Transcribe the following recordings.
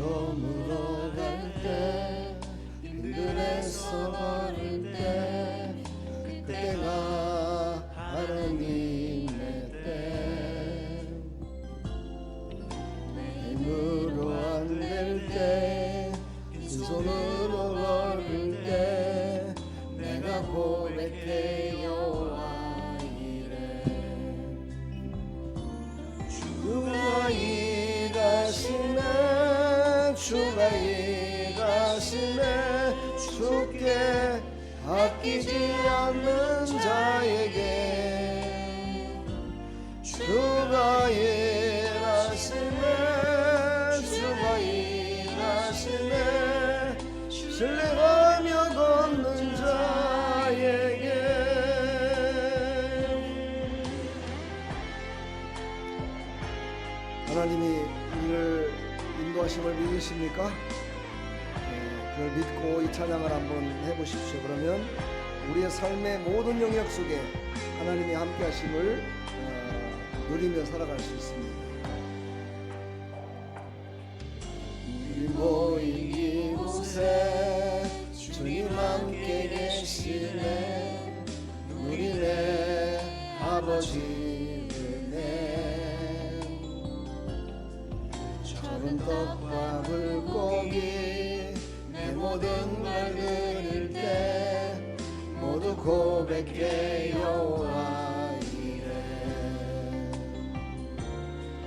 저물어 갈 때 힘들에서 걸을 때 그때가 하나님의 때 힘으로 안 될 때 빈손으로 걸을 때 내가 고백해 여호와 이래 주가 일하시네 주가 일하시네 주께 아끼지 않는 자에게 주가 일하시네 주가 일하시네 신뢰하며 걷는 자에게 하나님이 우리를 인도하심을 믿으십니까? 그걸 믿고 이 찬양을 한번 해보십시오. 그러면 우리의 삶의 모든 영역 속에 하나님이 함께 하심을 누리며 살아갈 수 있습니다. 우리 모인 이곳에 주님 함께 계시네 누리네 아버지를 내 저런 떡과 물고기 내 모든 걸 드릴 때 모두 고백해 여호와 이래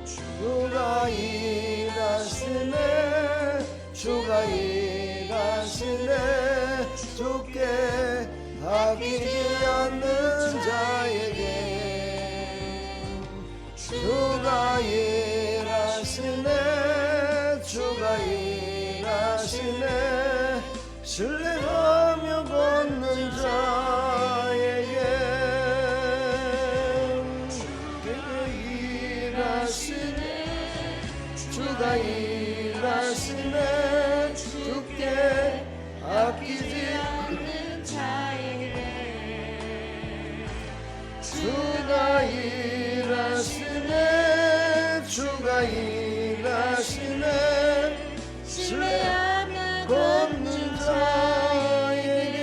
주가 일하시네 주가 일하시네 주께 아끼지 않는 자에게 주가 일하시네 주가 일하시네 신뢰하며 걷는 자에게 주가 일하시네 주가 일하시네 주께 아끼지 않는 자에게 주가 일하시네 주가 일하시네 신뢰하며 걷는 자에게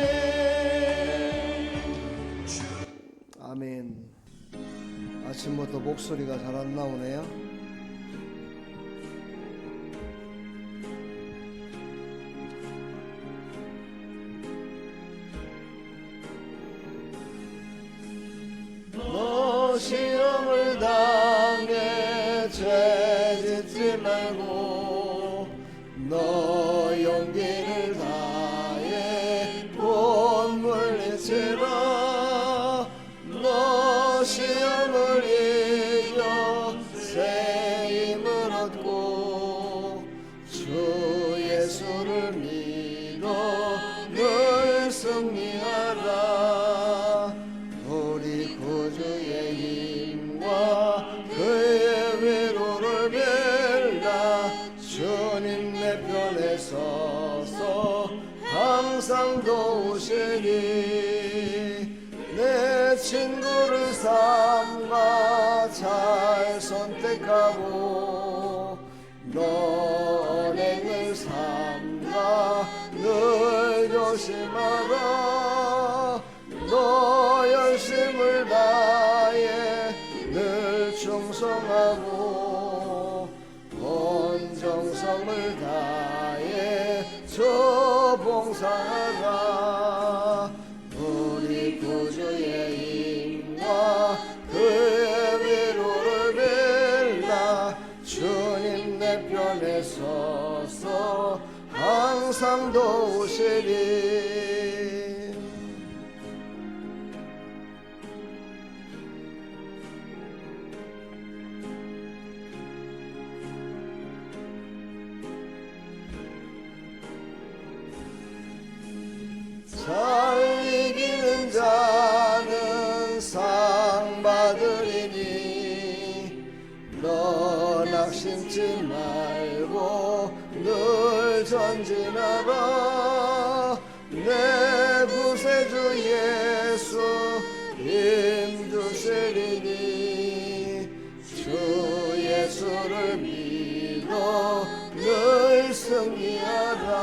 아멘. 아침부터 목소리가 잘 안 나오네요. 너 시험을 당해 죄짓지 말고 너 용기를 다해 못 물리치라 너 시험을 이겨 새 힘을 얻고 주 예수를 믿어 늘 승리하라 우리 구주의 힘과 그의 위로를 빌라 주님 내 편에 서서 항상 도우시니 내 친구를 삼가 잘 선택하고 너 언행을 삼가 늘 조심하라 너 열심을 다해 늘 충성하고 온 정성을 다해 주 봉사하라 우리 구주의 힘과 그의 위로를 빌라 주님 내 편에 서서 항상 도우시리 잘 이기는 자는 상 받으리니 너 낙심치 말고 늘 전진하라 내 구세주 예수 힘주시리니 주 예수를 믿어 늘 늘 승리하라.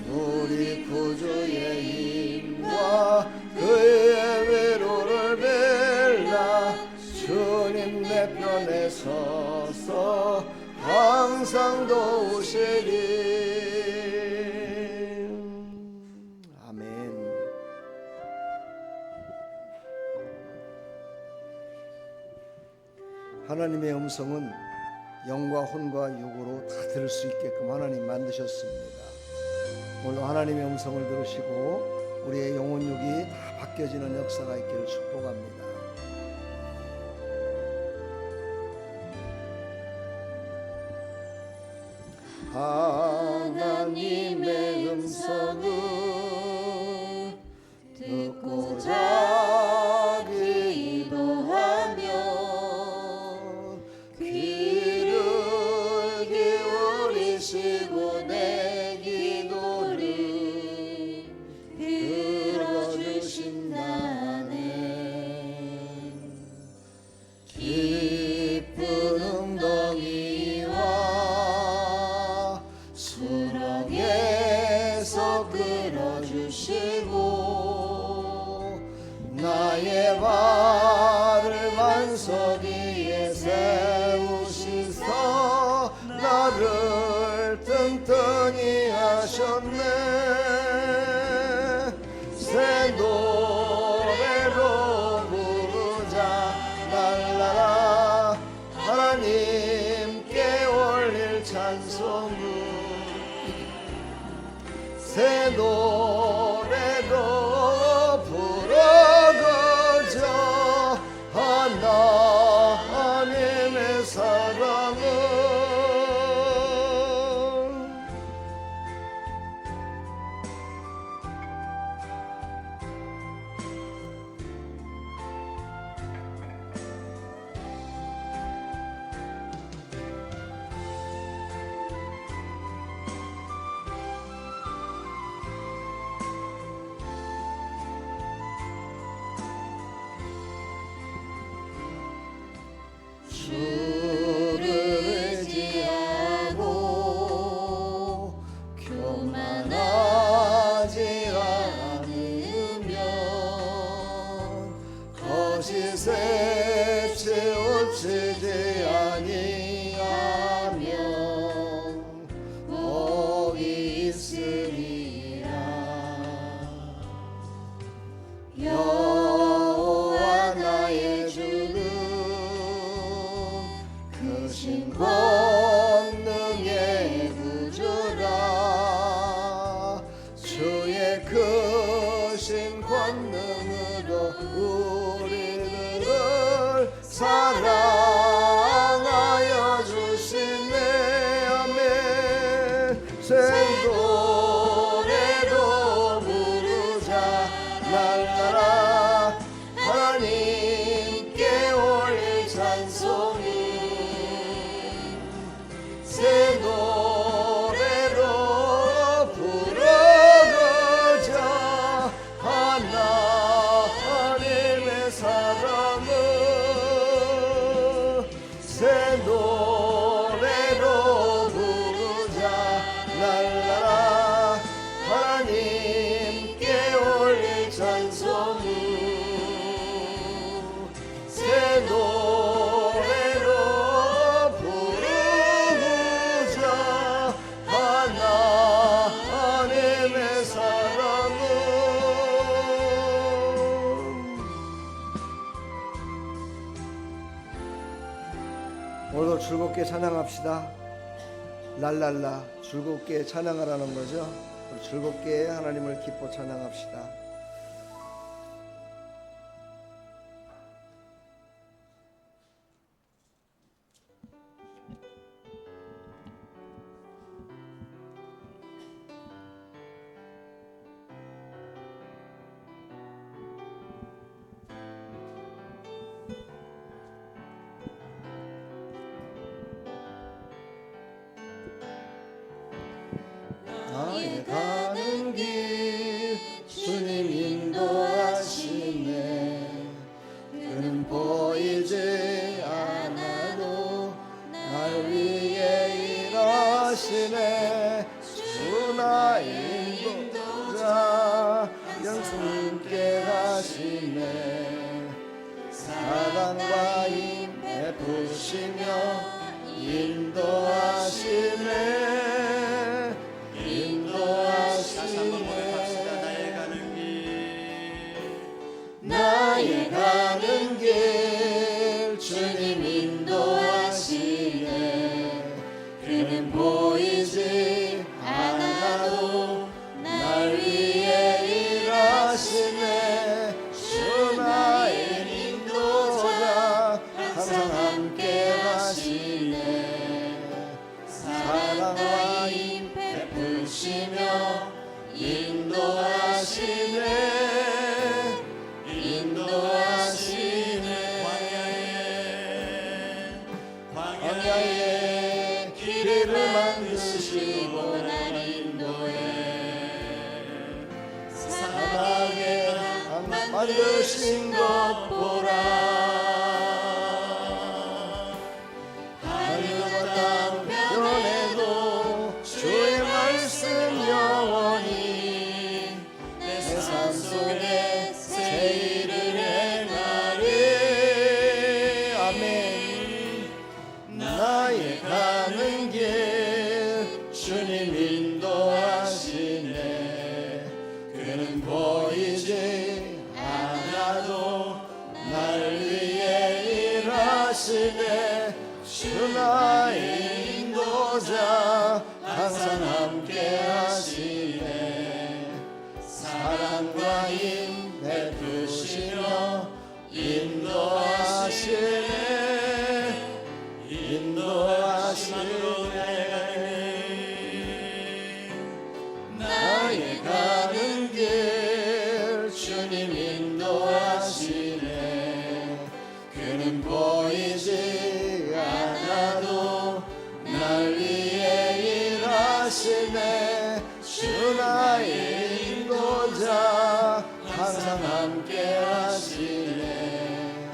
우리 구주의 힘과 그의 위로를 빌라. 주님 내 편에 서서 항상 도우시리. 아멘. 하나님의 음성은 영과 혼과 육으로 다 들을 수 있게끔 하나님 만드셨습니다. 오늘 하나님의 음성을 들으시고 우리의 영혼 육이 다 바뀌어지는 역사가 있기를 축복합니다. 하나님의 음성을 듣고자 기도하며 귀를 기울이시고 내 기도를 들어주신다네. 깊은 웅덩이와 수렁에서 끌어주시고 나의 발을 반석 위에 세우시서 나를 튼튼히 하셨네. 새 노래로 부르자 날라라. 하나님께 올릴 찬송을 새 노래로 부르고자 하나님의 사랑을. 주를 의지하고 교만하지 않으면 거짓에 치우치지 아니하면 복이 있으리라. 여호와 나의 주는 크신 권능의 구주라. 주의 크신 권능으로 우리들을 사랑하여 주시네. 아멘. 새 노래로 부르자 날라라. 하나님께 올릴 찬송이 새 노래로 부르고자 하나님의 사랑을 새 노래로 부르자 날라라. 하나님께 올릴 찬송을 새 노래로 부르자 하나님의 사랑을. 오늘도 즐겁게 찬양합시다. 랄랄라. 즐겁게 찬양하라는 거죠. 즐겁게 하나님을 기뻐 찬양합시다. 나의 가는 길 주님 인도하시네. 그는 보이지 않아도 날 위해 함께 가시네 사랑과 힘 베푸시며 인도하시네 다시 한번 고백합시다. 나의 가는 길 주님 인도하시네 그는 보이지 않아도 날 위해 일하시네 주 나의 인도자 항상 함께 하시네 사랑과 힘 베푸시며 인도하시네 광야에 길을 만드시고 날 인도해 사막에 만드신 것 보라 하늘과 땅 변해도 주의 말씀 영원히 내 삶 속에 새 일을 행하리 아멘 나의 가는 길 주님 인도하시네 그는 보이지 않아도 날 위해 일하시네 주 나의 인도자 항상 함께 하시네 사랑과 힘 베푸시며 인도하시네 나의 가는 길 주님 인도하시네 그는 보이지 않아도 날 위해 일하시네 주 나의 인도자 항상 함께 하시네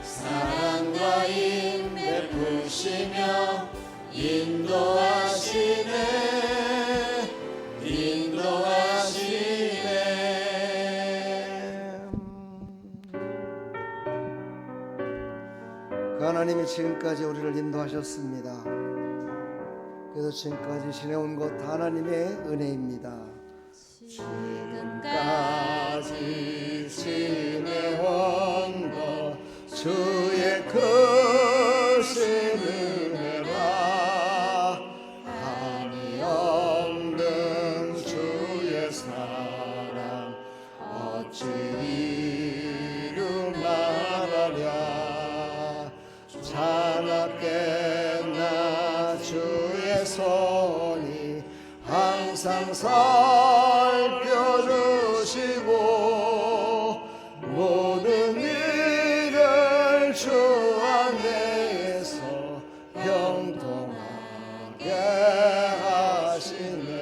사랑과 힘 베푸시며 인도하시네 그 하나님이 지금까지 우리를 인도하셨습니다. 그래서 지금까지 지내온 것 하나님의 은혜입니다. 지금까지 지내온 것 주의 크신 은혜라 한이 없는 주의 사랑 어찌 이루 말하랴 자나깨나 주의 손이 항상 살펴주시고 모든 일을 주 안에서 형통하게 하시네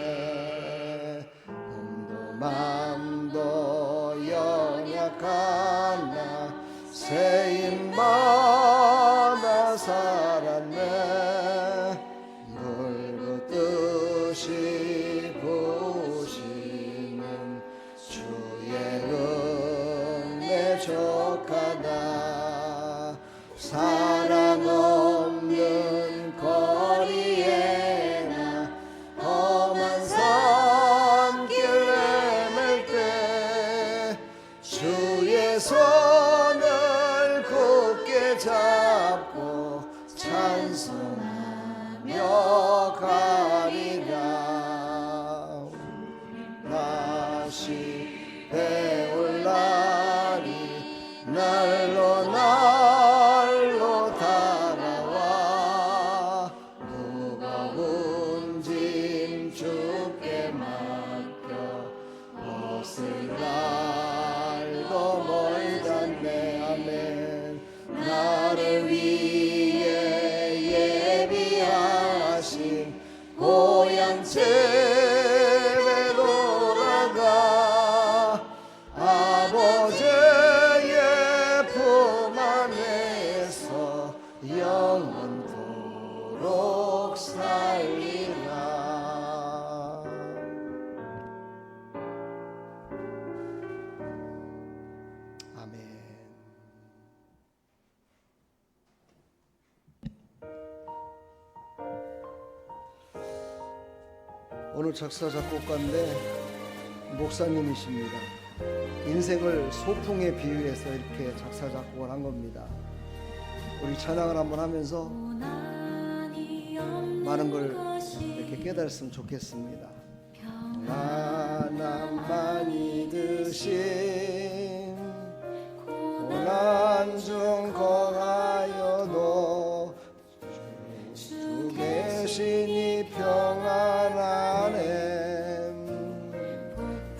몸도 마음도 연약하나 세임받아 살았네 물고 뜻이 부시는 주의 은혜 족하다 사랑 없는 거리에나 험한 산길 헤맬 때 주의 손을 굳게 잡고 찬송하며 가리라 다시 배울 날이 날로 날로 다가와 무거운 짐 주께 맡겨 벗을 날도 멀다네 아멘 나를 위해 예비하신 고향 집에 돌아가 아버지의 품 안에서 영원토록 살리라 오늘 작사 작곡가인데 목사님이십니다. 인생을 소풍에 비유해서 이렇게 작사 작곡을 한 겁니다. 우리 찬양을 한번 하면서 많은 걸 이렇게 깨달았으면 좋겠습니다. 가난만이 드신 고난 중 거하여도 주 계시니 평안하네.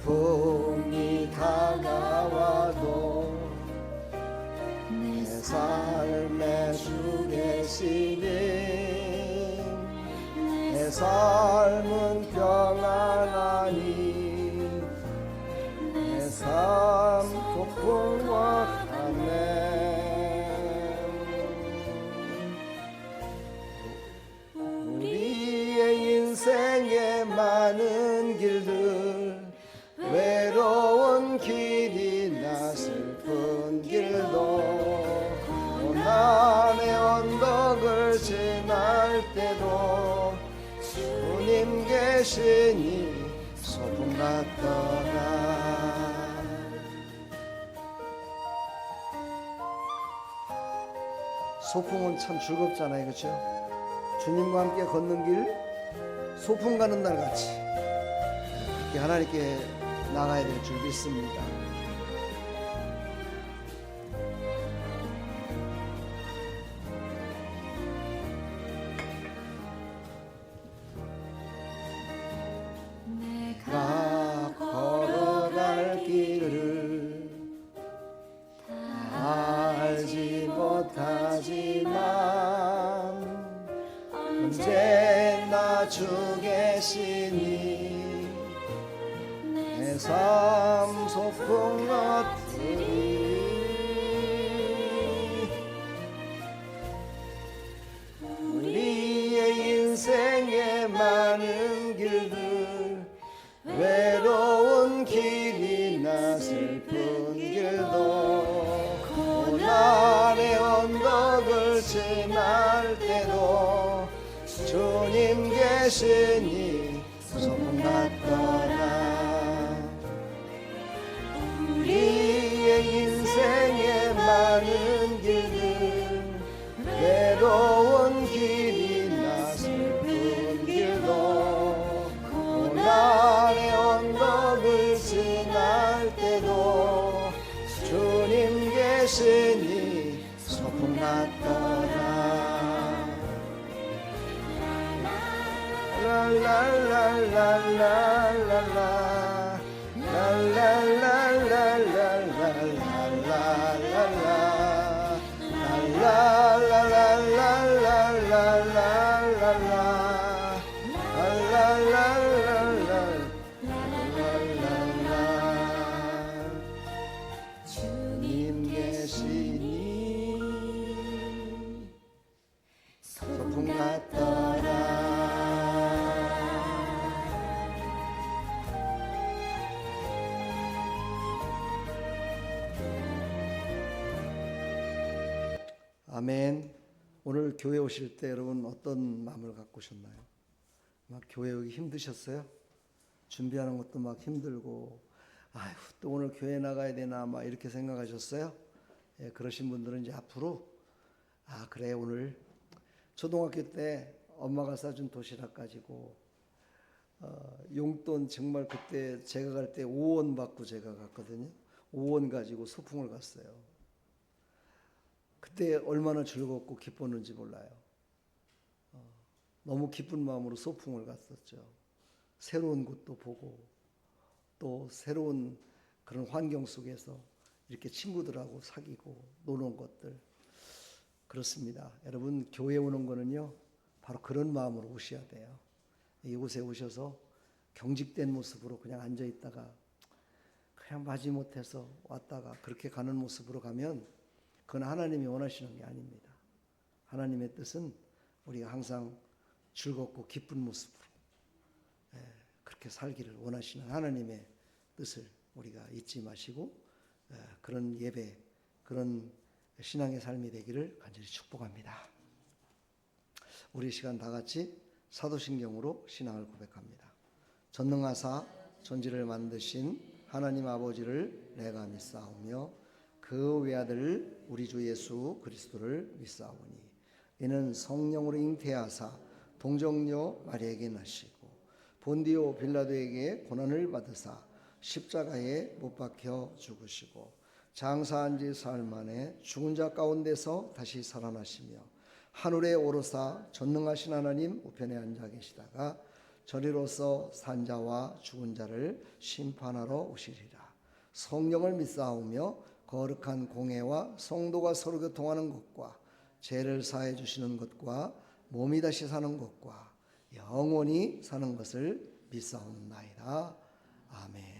풍이 다가와도 내 삶에 주 계시니 내 삶은 평안하니 내 삶 폭풍과 같네. 우리의 인생에 많은 길들 외로운 길이나 슬픈 길도 고난의 언덕을 지날 때도 주님 계시니 소풍 같더라. 소풍은 참 즐겁잖아요, 그렇죠? 주님과 함께 걷는 길, 소풍 가는 날 같이 그렇게 하나님께 나가야 될 줄 믿습니다. 내가 걸어갈 길을 다 알지 못하지만 언제나 주 계시니 내 삶 소풍 같으리. 우리의 인생에 많은 길들 외로운 길이나 슬픈 길도 고난의 언덕을 지날 때도 주님 계시니 소풍 같더라. 우리의 인생에 많은 길들 외로운 길이나 슬픈 길도 고난의 언덕을 지날 때도 주님 계시니 소풍 같더라. 랄랄랄랄랄랄라 주님 계시니 소풍 같더라. 아멘. 오늘 교회 오실 때 여러분 어떤 마음을 갖고 오셨나요? 막 교회 오기 힘드셨어요? 준비하는 것도 막 힘들고, 아휴 또 오늘 교회 나가야 되나 막 이렇게 생각하셨어요? 예, 그러신 분들은 이제 앞으로 그래 오늘 초등학교 때 엄마가 싸준 도시락 가지고 용돈 정말 그때 제가 갈 때 5원 받고 제가 갔거든요. 5원 가지고 소풍을 갔어요. 그때 얼마나 즐겁고 기뻤는지 몰라요. 너무 기쁜 마음으로 소풍을 갔었죠. 새로운 곳도 보고 또 새로운 그런 환경 속에서 이렇게 친구들하고 사귀고 노는 것들 그렇습니다. 여러분 교회 오는 거는요 바로 그런 마음으로 오셔야 돼요. 이곳에 오셔서 경직된 모습으로 그냥 앉아 있다가 그냥 마지못해서 왔다가 그렇게 가는 모습으로 가면 그건 하나님이 원하시는 게 아닙니다. 하나님의 뜻은 우리가 항상 즐겁고 기쁜 모습으로 그렇게 살기를 원하시는 하나님의 뜻을 우리가 잊지 마시고 그런 예배, 그런 신앙의 삶이 되기를 간절히 축복합니다. 우리 시간 다 같이 사도신경으로 신앙을 고백합니다. 전능하사 천지를 만드신 하나님 아버지를 내가 믿사오며 그 외아들 우리 주 예수 그리스도를 믿사오니 이는 성령으로 잉태하사 동정녀 마리아에게 나시고 본디오 빌라도에게 고난을 받으사 십자가에 못 박혀 죽으시고 장사한 지 사흘 만에 죽은 자 가운데서 다시 살아나시며 하늘에 오르사 전능하신 하나님 우편에 앉아 계시다가 저리로서 산자와 죽은 자를 심판하러 오시리라. 성령을 믿사오며 거룩한 공회와 성도가 서로 교통하는 것과 죄를 사해 주시는 것과 몸이 다시 사는 것과 영원히 사는 것을 믿사옵나이다. 아멘.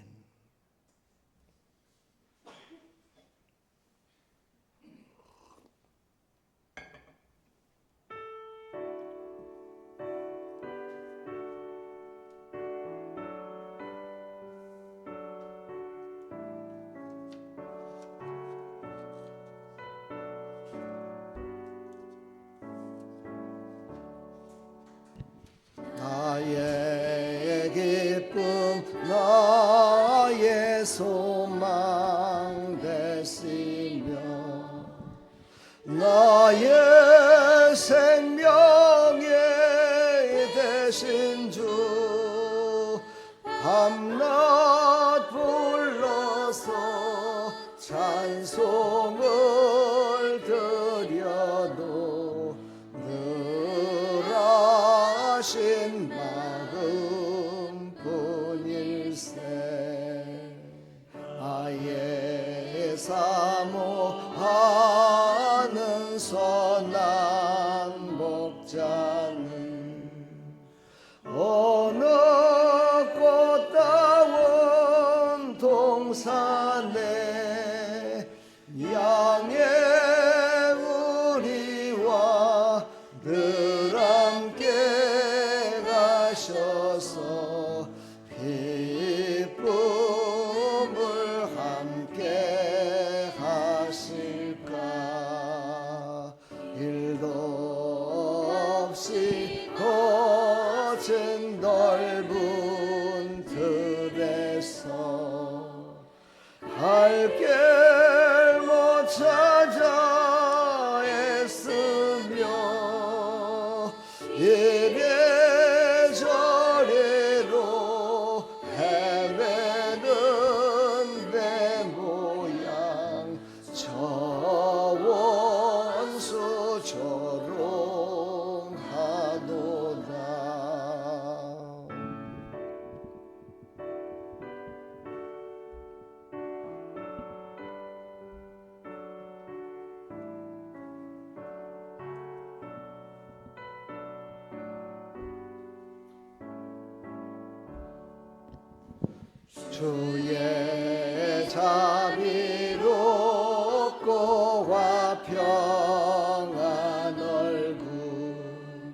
나의 기쁨 나의 소망 되시며 나의 생명의 되신 주 밤낮 불러서 찬송을 드려도 늘 하신 마음 뿐일세. 아예 사모하는 선한 목자는 어느 꽃다운 동산에 양의 우리와 늘 함께 가셔서 기쁨을 함께 하실까. 일도 없이 거친 넓은 들에서 갈 길 못 찾아 애쓰며 이래저래로 헤매는 내 모양 저 원수 조롱하도다. 주의 자비롭고와 평안 얼굴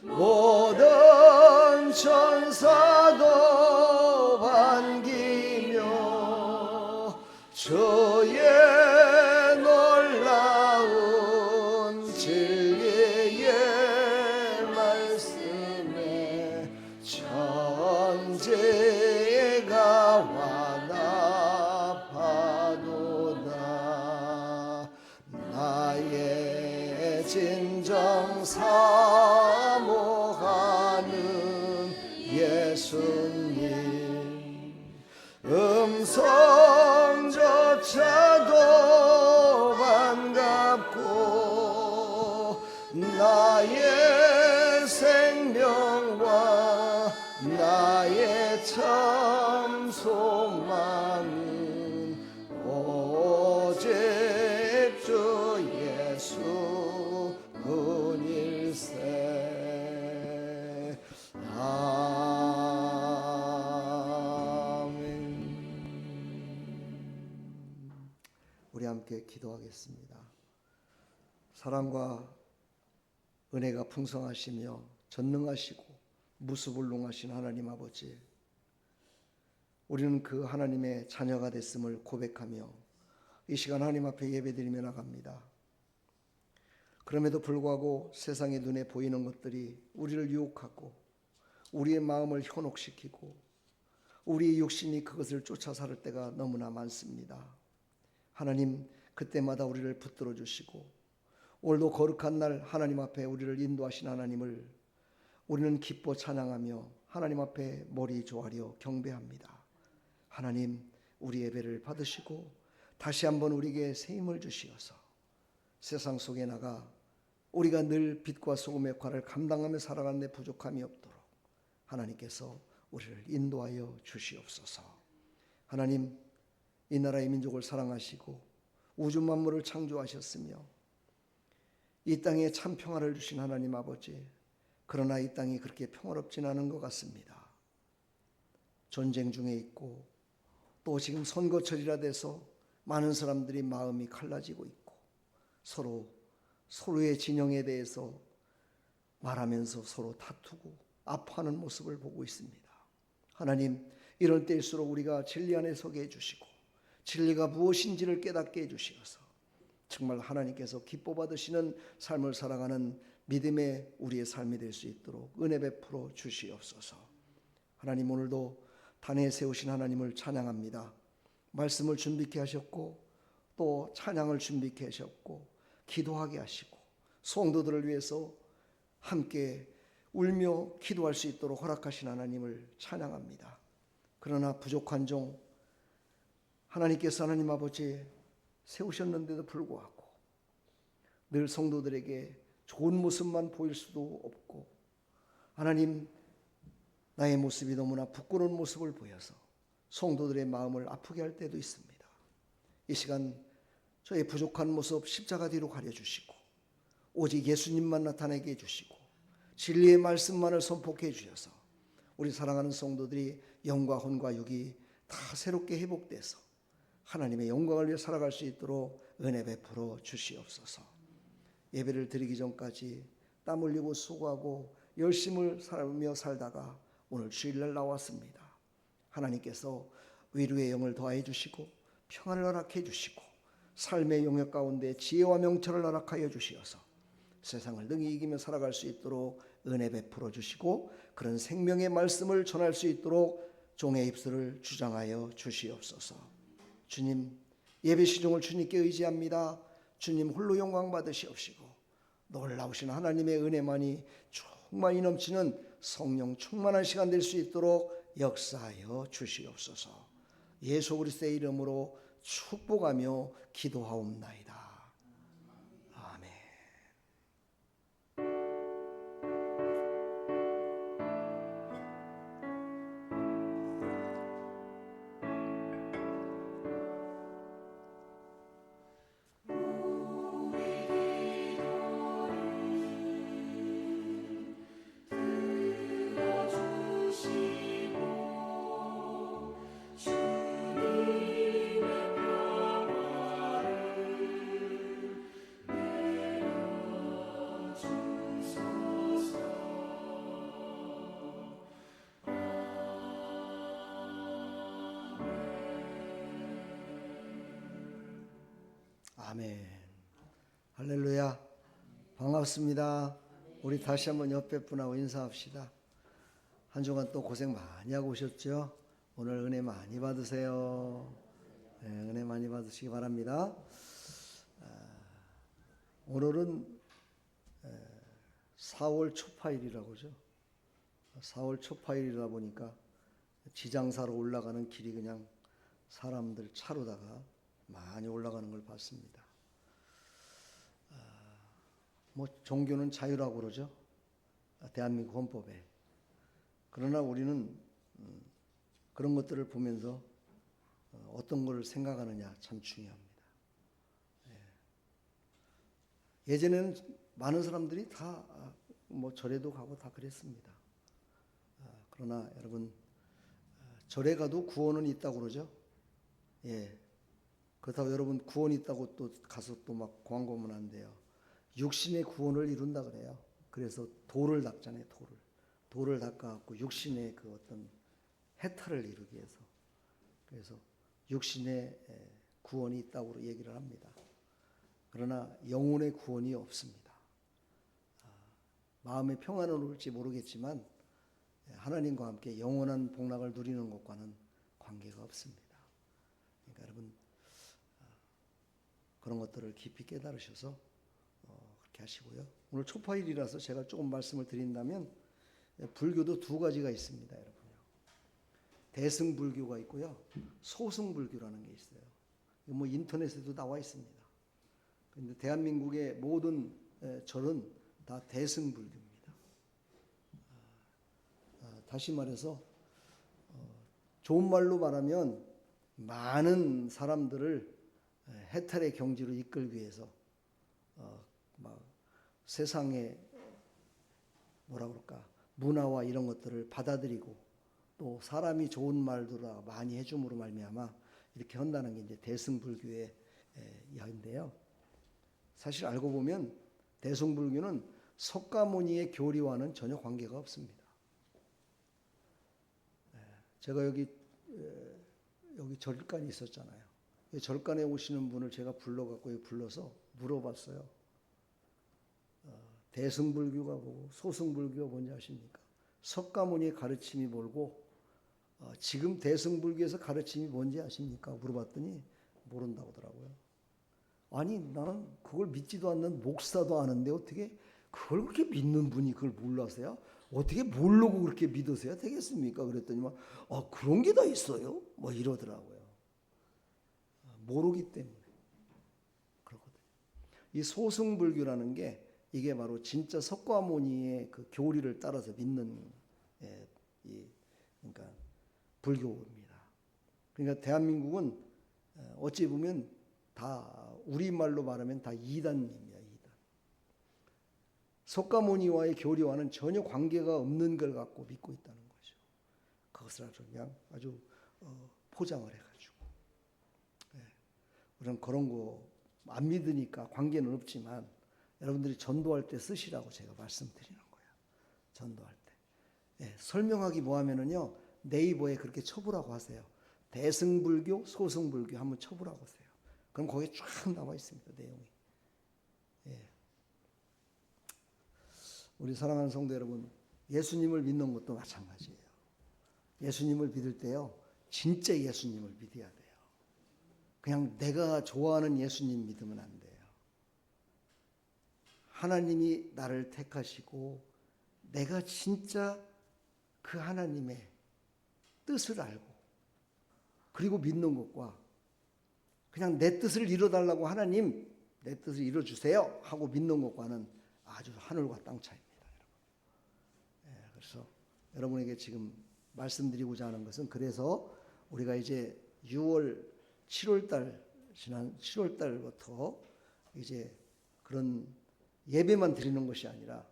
모든 천사도 반기며 주의 놀라운 진리의 말씀에 천지가 완합하도다. 나의 진정 사모하는 예수님 음성조차도 반갑고 나의 생명과 나의 참 소망은 오직 주 예수 뿐일세. 아멘. 우리 함께 기도하겠습니다. 사랑과 은혜가 풍성하시며 전능하시고 무수불능하신 하나님 아버지, 우리는 그 하나님의 자녀가 됐음을 고백하며 이 시간 하나님 앞에 예배드리며 나갑니다. 그럼에도 불구하고 세상의 눈에 보이는 것들이 우리를 유혹하고 우리의 마음을 현혹시키고 우리의 육신이 그것을 쫓아 살 때가 너무나 많습니다. 하나님, 그때마다 우리를 붙들어 주시고 오늘도 거룩한 날 하나님 앞에 우리를 인도하신 하나님을 우리는 기뻐 찬양하며 하나님 앞에 머리 조아려 경배합니다. 하나님, 우리 예배를 받으시고 다시 한번 우리에게 새 힘을 주시어서 세상 속에 나가 우리가 늘 빛과 소금의 역할을 감당하며 살아가는 데 부족함이 없도록 하나님께서 우리를 인도하여 주시옵소서. 하나님, 이 나라의 민족을 사랑하시고 우주 만물을 창조하셨으며 이 땅에 참 평화를 주신 하나님 아버지, 그러나 이 땅이 그렇게 평화롭진 않은 것 같습니다. 전쟁 중에 있고 또 지금 선거철이라 돼서 많은 사람들이 마음이 갈라지고 있고 서로의 진영에 대해서 말하면서 서로 다투고 아파하는 모습을 보고 있습니다. 하나님, 이럴 때일수록 우리가 진리 안에 서게 해주시고 진리가 무엇인지를 깨닫게 해주시어서 정말 하나님께서 기뻐 받으시는 삶을 살아가는 믿음의 우리의 삶이 될 수 있도록 은혜 베풀어 주시옵소서. 하나님, 오늘도 단에 세우신 하나님을 찬양합니다. 말씀을 준비케 하셨고 또 찬양을 준비케 하셨고 기도하게 하시고 성도들을 위해서 함께 울며 기도할 수 있도록 허락하신 하나님을 찬양합니다. 그러나 부족한 종 하나님께서 하나님 아버지 세우셨는데도 불구하고 늘 성도들에게 좋은 모습만 보일 수도 없고 하나님, 나의 모습이 너무나 부끄러운 모습을 보여서 성도들의 마음을 아프게 할 때도 있습니다. 이 시간 저의 부족한 모습 십자가 뒤로 가려주시고 오직 예수님만 나타내게 해주시고 진리의 말씀만을 선포해 주셔서 우리 사랑하는 성도들이 영과 혼과 육이 다 새롭게 회복돼서 하나님의 영광을 위해 살아갈 수 있도록 은혜 베풀어 주시옵소서. 예배를 드리기 전까지 땀 흘리고 수고하고 열심을 살며 살다가 오늘 주일날 나왔습니다. 하나님께서 위로의 영을 더하여 주시고 평안을 허락해 주시고 삶의 영역 가운데 지혜와 명철을 허락하여 주시어서 세상을 능히 이기며 살아갈 수 있도록 은혜 베풀어 주시고 그런 생명의 말씀을 전할 수 있도록 종의 입술을 주장하여 주시옵소서. 주님, 예배 시종을 주님께 의지합니다. 주님 홀로 영광 받으시옵시고 놀라우신 하나님의 은혜만이 충만히 넘치는 성령 충만한 시간 될 수 있도록 역사하여 주시옵소서. 예수 그리스도의 이름으로 축복하며 기도하옵나이다. 아멘. 아멘. 할렐루야. 반갑습니다. 우리 다시 한번 옆에 분하고 인사합시다. 한 주간 또 고생 많이 하고 오셨죠? 오늘 은혜 많이 받으세요. 네, 은혜 많이 받으시기 바랍니다. 오늘은 4월 초파일이라고죠. 4월 초파일이다 보니까 지장사로 올라가는 길이 그냥 사람들 차로다가 많이 올라가는 걸 봤습니다. 뭐 종교는 자유라고 그러죠. 대한민국 헌법에. 그러나 우리는 그런 것들을 보면서 어떤 걸 생각하느냐 참 중요합니다. 예전에는 많은 사람들이 다 뭐 절에도 가고 다 그랬습니다. 그러나 여러분, 절에 가도 구원은 있다고 그러죠. 예. 그렇다고 여러분 구원이 있다고 또 가서 또 막 광고하면 안 돼요. 육신의 구원을 이룬다 그래요. 그래서 돌을 닦잖아요. 돌을 닦아갖고 육신의 그 어떤 해탈을 이루기 위해서. 그래서 육신의 구원이 있다고 얘기를 합니다. 그러나 영혼의 구원이 없습니다. 마음의 평안은 올지 모르겠지만 하나님과 함께 영원한 복락을 누리는 것과는 관계가 없습니다. 그러니까 여러분 그런 것들을 깊이 깨달으셔서 그렇게 하시고요. 오늘 초파일이라서 제가 조금 말씀을 드린다면 불교도 두 가지가 있습니다, 여러분요. 대승불교가 있고요, 소승불교라는 게 있어요. 이거 뭐 인터넷에도 나와 있습니다. 그런데 대한민국의 모든 절은 다 대승불교입니다. 다시 말해서 좋은 말로 말하면 많은 사람들을 해탈의 경지로 이끌기 위해서 막 세상의 뭐라 그럴까 문화와 이런 것들을 받아들이고 또 사람이 좋은 말들을 많이 해줌으로 말미암아 이렇게 한다는 게 이제 대승불교의 이야기인데요. 사실 알고 보면 대승불교는 석가모니의 교리와는 전혀 관계가 없습니다. 제가 여기 절간이 있었잖아요. 절간에 오시는 분을 제가 불러서 물어봤어요. 대승불교가 뭐고 소승불교가 뭔지 아십니까? 석가모니의 가르침이 뭘고 지금 대승불교에서 가르침이 뭔지 아십니까? 물어봤더니 모른다고 하더라고요. 아니 나는 그걸 믿지도 않는 목사도 아는데 어떻게 그걸 그렇게 믿는 분이 그걸 몰라서요? 어떻게 모르고 그렇게 믿으세요? 되겠습니까? 그랬더니 막 그런 게 다 있어요? 뭐 이러더라고요. 모르기 때문에 그렇거든요. 이 소승불교라는 게 이게 바로 진짜 석가모니의 그 교리를 따라서 믿는 그러니까 불교입니다. 그러니까 대한민국은 어찌 보면 다 우리말로 말하면 다 이단입니다. 이단. 석가모니와의 교리와는 전혀 관계가 없는 걸 갖고 믿고 있다는 거죠. 그것을 아주 그냥 아주 포장을 해가지고. 우리는 그런 거 안 믿으니까 관계는 없지만 여러분들이 전도할 때 쓰시라고 제가 말씀드리는 거예요. 전도할 때. 설명하기 뭐하면은요 네이버에 그렇게 쳐보라고 하세요. 대승불교, 소승불교 한번 쳐보라고 하세요. 그럼 거기에 쫙 나와 있습니다. 내용이. 우리 사랑하는 성도 여러분, 예수님을 믿는 것도 마찬가지예요. 예수님을 믿을 때요, 진짜 예수님을 믿어야 돼요. 그냥 내가 좋아하는 예수님 믿으면 안 돼요. 하나님이 나를 택하시고 내가 진짜 그 하나님의 뜻을 알고 그리고 믿는 것과 그냥 내 뜻을 이뤄달라고 하나님 내 뜻을 이뤄주세요 하고 믿는 것과는 아주 하늘과 땅 차이입니다. 여러분. 그래서 여러분에게 지금 말씀드리고자 하는 것은 그래서 우리가 이제 6월 7월달 지난 7월달부터 이제 그런 예배만 드리는 것이 아니라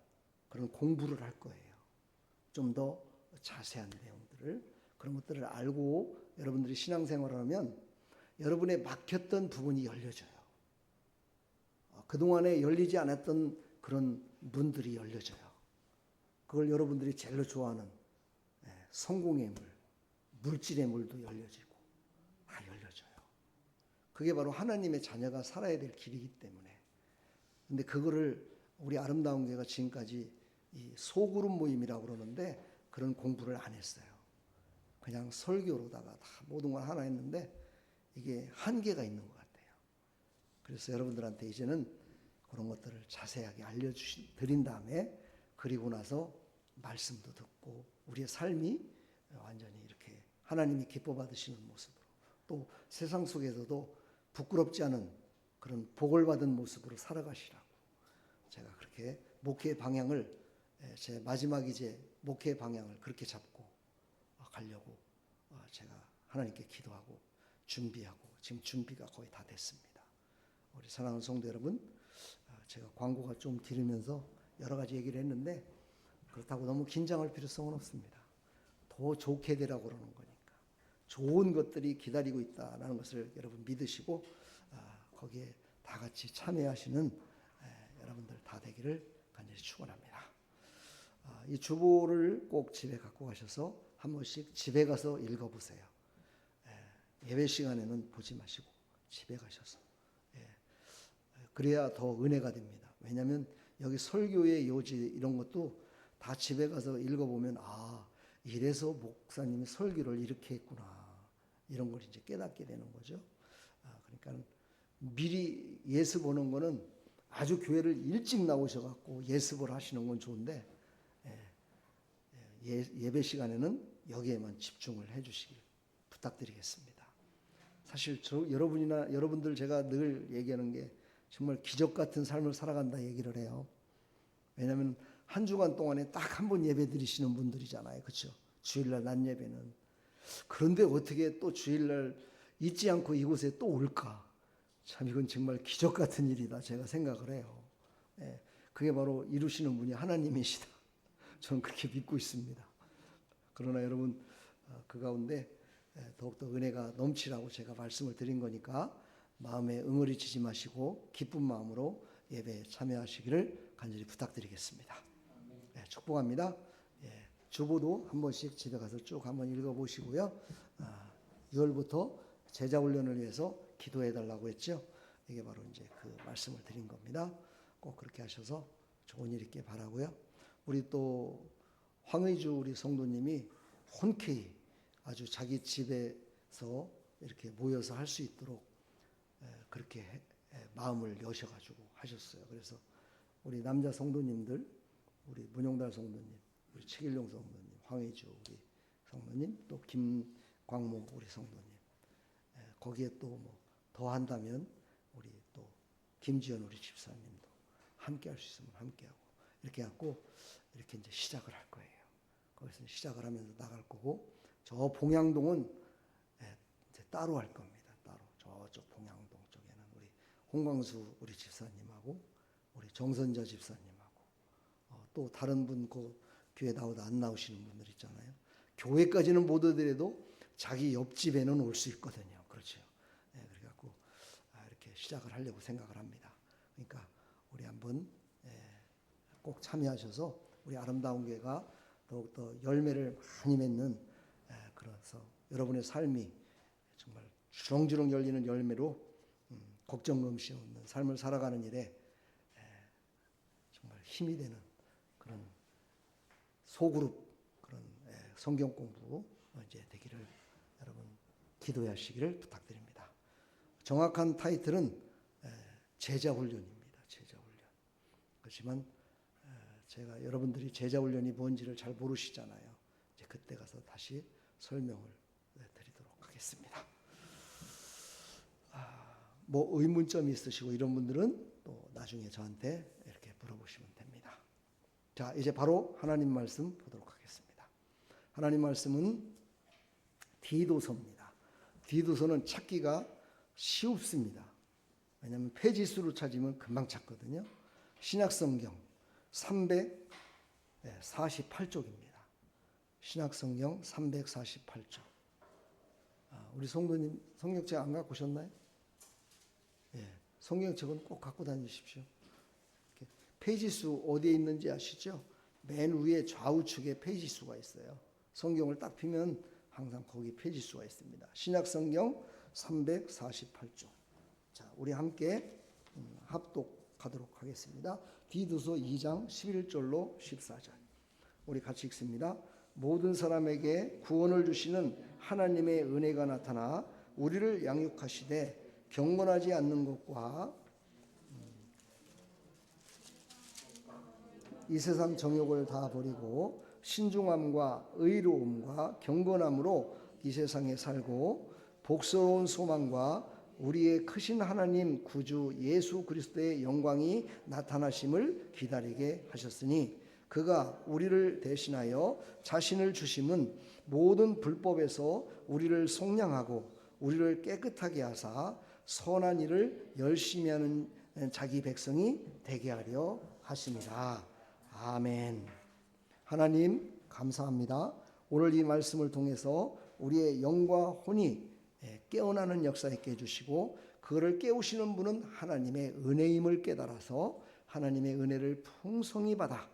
그런 공부를 할 거예요. 좀 더 자세한 내용들을 그런 것들을 알고 여러분들이 신앙생활을 하면 여러분의 막혔던 부분이 열려져요. 그동안에 열리지 않았던 그런 문들이 열려져요. 그걸 여러분들이 제일 좋아하는 성공의 물, 물질의 물도 열려지고 다 열려져요. 그게 바로 하나님의 자녀가 살아야 될 길이기 때문에. 근데 그거를 우리 아름다운 교회가 지금까지 이 소그룹 모임이라고 그러는데 그런 공부를 안 했어요. 그냥 설교로다가 다 모든 걸 하나 했는데 이게 한계가 있는 것 같아요. 그래서 여러분들한테 이제는 그런 것들을 자세하게 드린 다음에 그리고 나서 말씀도 듣고 우리의 삶이 완전히 이렇게 하나님이 기뻐 받으시는 모습으로 또 세상 속에서도 부끄럽지 않은 그런 복을 받은 모습으로 살아가시라고 제가 그렇게 목회의 방향을 제 마지막 이제 목회의 방향을 그렇게 잡고 가려고 제가 하나님께 기도하고 준비하고 지금 준비가 거의 다 됐습니다. 우리 사랑하는 성도 여러분, 제가 광고가 좀 길으면서 여러 가지 얘기를 했는데 그렇다고 너무 긴장할 필요성은 없습니다. 더 좋게 되라고 그러는 거니까 좋은 것들이 기다리고 있다는 것을 여러분 믿으시고 거기에 다 같이 참여하시는 여러분들 다 되기를 간절히 축원합니다. 이 주보를 꼭 집에 갖고 가셔서 한 번씩 집에 가서 읽어보세요. 예배 시간에는 보지 마시고 집에 가셔서 그래야 더 은혜가 됩니다. 왜냐하면 여기 설교의 요지 이런 것도 다 집에 가서 읽어보면 이래서 목사님이 설교를 이렇게 했구나. 이런 걸 이제 깨닫게 되는 거죠. 그러니까 미리 예습 보는 거는 아주 교회를 일찍 나오셔갖고 예습을 하시는 건 좋은데 예배 시간에는 여기에만 집중을 해주시길 부탁드리겠습니다. 사실 여러분들 제가 늘 얘기하는 게 정말 기적 같은 삶을 살아간다 얘기를 해요. 왜냐하면 한 주간 동안에 딱 한 번 예배 드리시는 분들이잖아요. 그렇죠? 주일날 낮 예배는. 그런데 어떻게 또 주일날 잊지 않고 이곳에 또 올까? 참 이건 정말 기적 같은 일이다 제가 생각을 해요. 그게 바로 이루시는 분이 하나님이시다. 저는 그렇게 믿고 있습니다. 그러나 여러분 그 가운데 더욱더 은혜가 넘치라고 제가 말씀을 드린 거니까 마음에 응어리치지 마시고 기쁜 마음으로 예배에 참여하시기를 간절히 부탁드리겠습니다. 축복합니다. 주보도 한 번씩 집에 가서 쭉 한번 읽어보시고요. 6월부터 제자훈련을 위해서 기도해달라고 했죠. 이게 바로 이제 그 말씀을 드린 겁니다. 꼭 그렇게 하셔서 좋은 일 있게 바라고요. 우리 또 황의주 우리 성도님이 흔쾌히 아주 자기 집에서 이렇게 모여서 할 수 있도록 그렇게 마음을 여셔가지고 하셨어요. 그래서 우리 남자 성도님들, 우리 문용달 성도님, 우리 최길용 성도님, 황의주 우리 성도님, 또 김광모 우리 성도님, 거기에 또 뭐 더 한다면 우리 또 김지연 우리 집사님도 함께 할 수 있으면 함께하고 이렇게 하고 이렇게 이제 시작을 할 거예요. 거기서 시작을 하면서 나갈 거고 저 봉양동은 이제 따로 할 겁니다. 따로 저쪽 봉양동 쪽에는 우리 홍광수 우리 집사님하고 우리 정선자 집사님하고 또 다른 분 그 교회 나오다 안 나오시는 분들 있잖아요. 교회까지는 못 오더라도 자기 옆집에는 올 수 있거든요. 그렇죠. 그래갖고 이렇게 시작을 하려고 생각을 합니다. 그러니까 우리 한번 꼭 참여하셔서 우리 아름다운 교회가 더욱더 열매를 많이 맺는 그래서 여러분의 삶이 정말 주렁주렁 열리는 열매로 걱정 없이 없는 삶을 살아가는 일에 정말 힘이 되는 그런 소그룹 그런 성경 공부 이제 되기를 여러분 기도하시기를 부탁드립니다. 정확한 타이틀은 제자훈련입니다. 제자훈련. 그렇지만 제가 여러분들이 제자훈련이 뭔지를 잘 모르시잖아요. 이제 그때 가서 다시 설명을 드리도록 하겠습니다. 뭐 의문점이 있으시고 이런 분들은 또 나중에 저한테 이렇게 물어보시면 됩니다. 자, 이제 바로 하나님 말씀 보도록 하겠습니다. 하나님 말씀은 디도서입니다. 디도서는 찾기가 쉽습니다. 왜냐하면 페이지수로 찾으면 금방 찾거든요. 신약성경 348쪽입니다. 신약성경 348쪽. 우리 성도님 성경책 안 갖고 오셨나요? 성경책은 꼭 갖고 다니십시오. 페이지 수 어디에 있는지 아시죠? 맨 위에 좌우측에 페이지 수가 있어요. 성경을 딱 펴면 항상 거기 페이지 수가 있습니다. 신약성경 348쪽. 자, 우리 함께 합독하도록 하겠습니다. 디도서 2장 11절로 14절. 우리 같이 읽습니다. 모든 사람에게 구원을 주시는 하나님의 은혜가 나타나 우리를 양육하시되 경건하지 않는 것과 이 세상 정욕을 다 버리고 신중함과 의로움과 경건함으로 이 세상에 살고 복스러운 소망과 우리의 크신 하나님 구주 예수 그리스도의 영광이 나타나심을 기다리게 하셨으니 그가 우리를 대신하여 자신을 주심은 모든 불법에서 우리를 속량하고 우리를 깨끗하게 하사 선한 일을 열심히 하는 자기 백성이 되게 하려 하십니다. 아멘. 하나님 감사합니다. 오늘 이 말씀을 통해서 우리의 영과 혼이 깨어나는 역사 있게 해주시고 그거를 깨우시는 분은 하나님의 은혜임을 깨달아서 하나님의 은혜를 풍성히 받아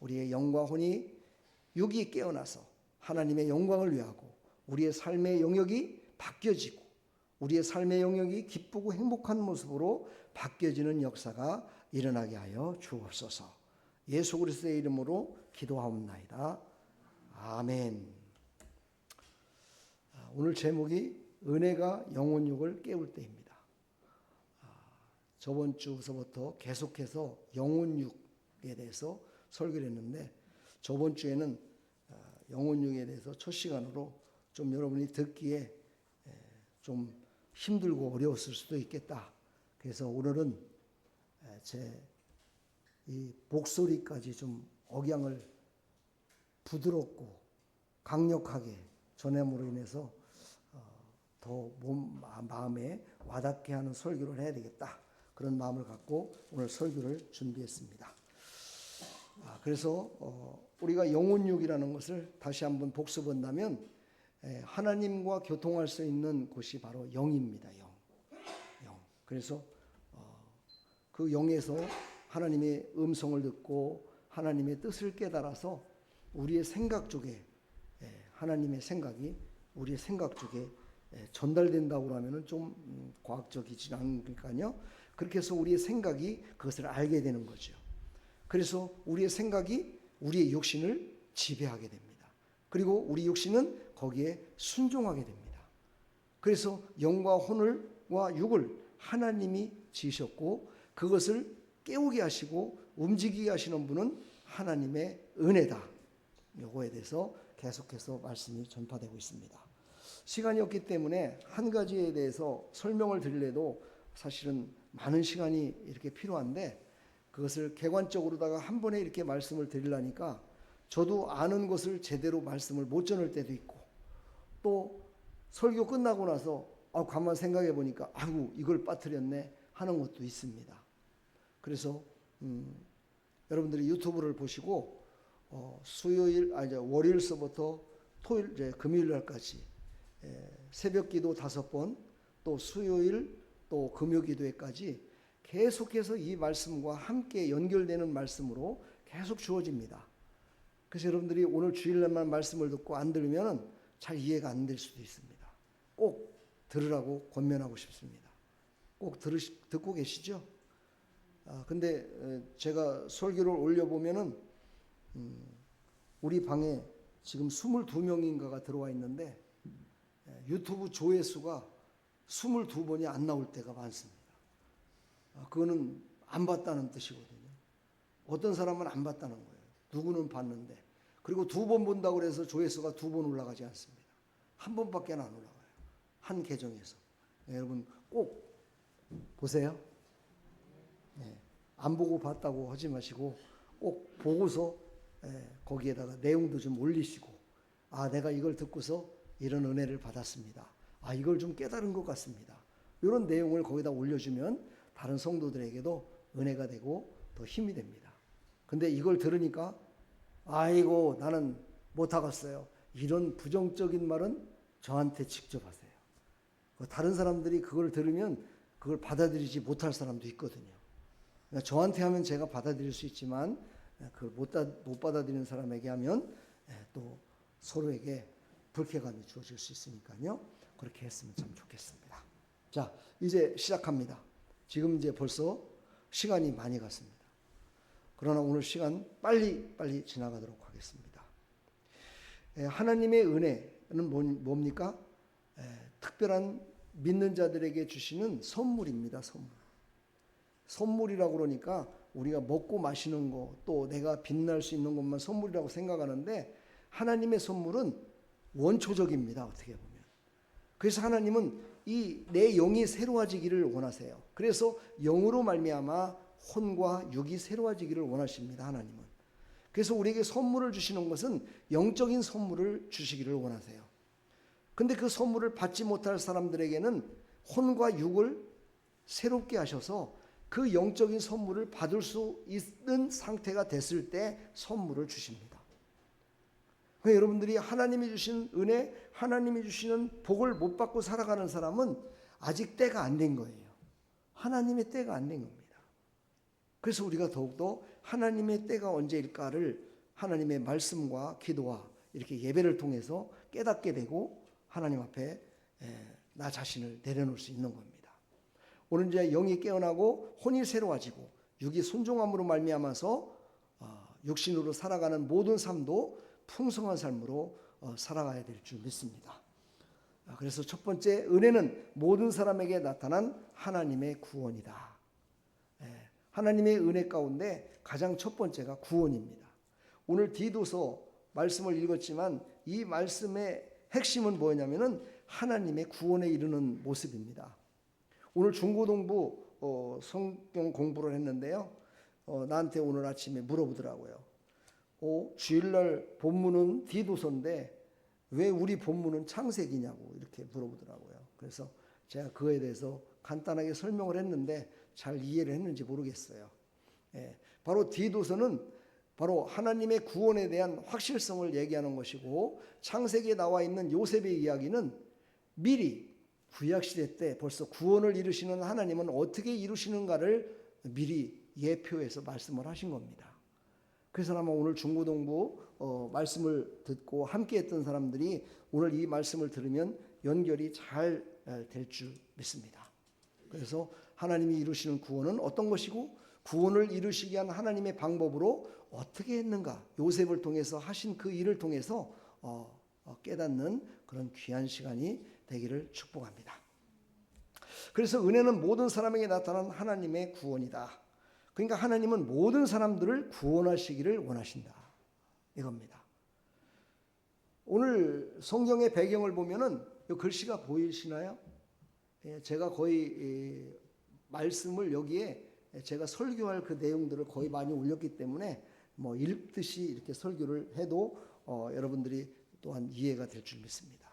우리의 영과 혼이 육이 깨어나서 하나님의 영광을 위하고 우리의 삶의 영역이 바뀌어지고 우리의 삶의 영역이 기쁘고 행복한 모습으로 바뀌어지는 역사가 일어나게 하여 주옵소서. 예수 그리스도의 이름으로 기도하옵나이다. 아멘. 오늘 제목이 은혜가 영혼육을 깨울 때입니다. 저번 주서부터 계속해서 영혼육에 대해서 설교를 했는데 저번 주에는 영혼육에 대해서 첫 시간으로 좀 여러분이 듣기에 좀 힘들고 어려웠을 수도 있겠다. 그래서 오늘은 제 이 목소리까지 좀 억양을 부드럽고 강력하게 전함으로 인해서 더 마음에 와닿게 하는 설교를 해야 되겠다. 그런 마음을 갖고 오늘 설교를 준비했습니다. 그래서 우리가 영혼육이라는 것을 다시 한번 복습한다면 하나님과 교통할 수 있는 곳이 바로 영입니다. 영. 그래서 그 영에서 하나님의 음성을 듣고 하나님의 뜻을 깨달아서 우리의 생각 쪽에 하나님의 생각이 우리의 생각 쪽에 전달된다고 하면은 좀 과학적이지 않으니까요. 그렇게 해서 우리의 생각이 그것을 알게 되는 거죠. 그래서 우리의 생각이 우리의 육신을 지배하게 됩니다. 그리고 우리 육신은 거기에 순종하게 됩니다. 그래서 영과 혼과 육을 하나님이 지으셨고 그것을 깨우게 하시고 움직이게 하시는 분은 하나님의 은혜다. 요거에 대해서 계속해서 말씀이 전파되고 있습니다. 시간이 없기 때문에 한 가지에 대해서 설명을 드리려도 사실은 많은 시간이 이렇게 필요한데 그것을 객관적으로다가 한 번에 이렇게 말씀을 드리려니까 저도 아는 것을 제대로 말씀을 못 전할 때도 있고 또 설교 끝나고 나서 가만 생각해 보니까 아이고 이걸 빠뜨렸네 하는 것도 있습니다. 그래서 여러분들이 유튜브를 보시고 월요일서부터 토요일, 금요일 날까지 새벽기도 5번, 또 수요일, 또 금요기도회까지 계속해서 이 말씀과 함께 연결되는 말씀으로 계속 주어집니다. 그래서 여러분들이 오늘 주일날만 말씀을 듣고 안 들으면 잘 이해가 안 될 수도 있습니다. 꼭 들으라고 권면하고 싶습니다. 꼭 듣고 계시죠? 근데 제가 설교를 올려보면은 우리 방에 지금 22명인가가 들어와 있는데 유튜브 조회수가 22번이 안 나올 때가 많습니다. 그거는 안 봤다는 뜻이거든요. 어떤 사람은 안 봤다는 거예요. 누구는 봤는데. 그리고 2번 본다고 해서 조회수가 2번 올라가지 않습니다. 한 번밖에 안 올라가요. 한 계정에서. 여러분 꼭 보세요. 안 보고 봤다고 하지 마시고 꼭 보고서 거기에다가 내용도 좀 올리시고 내가 이걸 듣고서 이런 은혜를 받았습니다. 이걸 좀 깨달은 것 같습니다. 이런 내용을 거기다 올려주면 다른 성도들에게도 은혜가 되고 더 힘이 됩니다. 근데 이걸 들으니까 아이고 나는 못하겠어요. 이런 부정적인 말은 저한테 직접 하세요. 다른 사람들이 그걸 들으면 그걸 받아들이지 못할 사람도 있거든요. 그러니까 저한테 하면 제가 받아들일 수 있지만 그걸 못 받아들이는 사람에게 하면 또 서로에게 불쾌감이 주어질 수 있으니까요. 그렇게 했으면 참 좋겠습니다. 자, 이제 시작합니다. 지금 이제 벌써 시간이 많이 갔습니다. 그러나 오늘 시간 빨리 지나가도록 하겠습니다. 하나님의 은혜는 뭡니까? 특별한 믿는 자들에게 주시는 선물입니다. 선물이라고 그러니까 우리가 먹고 마시는 거 또 내가 빛날 수 있는 것만 선물이라고 생각하는데 하나님의 선물은 원초적입니다. 어떻게 보면. 그래서 하나님은 이 내 영이 새로워지기를 원하세요. 그래서 영으로 말미암아 혼과 육이 새로워지기를 원하십니다. 하나님은. 그래서 우리에게 선물을 주시는 것은 영적인 선물을 주시기를 원하세요. 근데 그 선물을 받지 못할 사람들에게는 혼과 육을 새롭게 하셔서 그 영적인 선물을 받을 수 있는 상태가 됐을 때 선물을 주십니다. 그러니까 여러분들이 하나님이 주신 은혜, 하나님이 주시는 복을 못 받고 살아가는 사람은 아직 때가 안 된 거예요. 하나님의 때가 안 된 겁니다. 그래서 우리가 더욱더 하나님의 때가 언제일까를 하나님의 말씀과 기도와 이렇게 예배를 통해서 깨닫게 되고 하나님 앞에 나 자신을 내려놓을 수 있는 겁니다. 오늘 이제 영이 깨어나고 혼이 새로워지고 육이 순종함으로 말미암아서 육신으로 살아가는 모든 삶도 풍성한 삶으로 살아가야 될 줄 믿습니다. 그래서 첫 번째, 은혜는 모든 사람에게 나타난 하나님의 구원이다. 하나님의 은혜 가운데 가장 첫 번째가 구원입니다. 오늘 디도서 말씀을 읽었지만 이 말씀의 핵심은 뭐냐면은 하나님의 구원에 이르는 모습입니다. 오늘 중고등부 성경 공부를 했는데요. 나한테 오늘 아침에 물어보더라고요. 주일날 본문은 디도서인데 왜 우리 본문은 창세기냐고 이렇게 물어보더라고요. 그래서 제가 그거에 대해서 간단하게 설명을 했는데 잘 이해를 했는지 모르겠어요. 바로 디도서는 바로 하나님의 구원에 대한 확실성을 얘기하는 것이고, 창세기에 나와 있는 요셉의 이야기는 미리 구약시대 때 벌써 구원을 이루시는 하나님은 어떻게 이루시는가를 미리 예표해서 말씀을 하신 겁니다. 그래서 아마 오늘 중고등부 말씀을 듣고 함께 했던 사람들이 오늘 이 말씀을 들으면 연결이 잘 될 줄 믿습니다. 그래서 하나님이 이루시는 구원은 어떤 것이고, 구원을 이루시게 한 하나님의 방법으로 어떻게 했는가, 요셉을 통해서 하신 그 일을 통해서 깨닫는 그런 귀한 시간이 되기를 축복합니다. 그래서 은혜는 모든 사람에게 나타난 하나님의 구원이다. 그러니까 하나님은 모든 사람들을 구원하시기를 원하신다, 이겁니다. 오늘 성경의 배경을 보면은 이 글씨가 보이시나요? 제가 거의 말씀을 여기에 제가 설교할 그 내용들을 거의 많이 올렸기 때문에 뭐 읽듯이 이렇게 설교를 해도 여러분들이 또한 이해가 될 줄 믿습니다.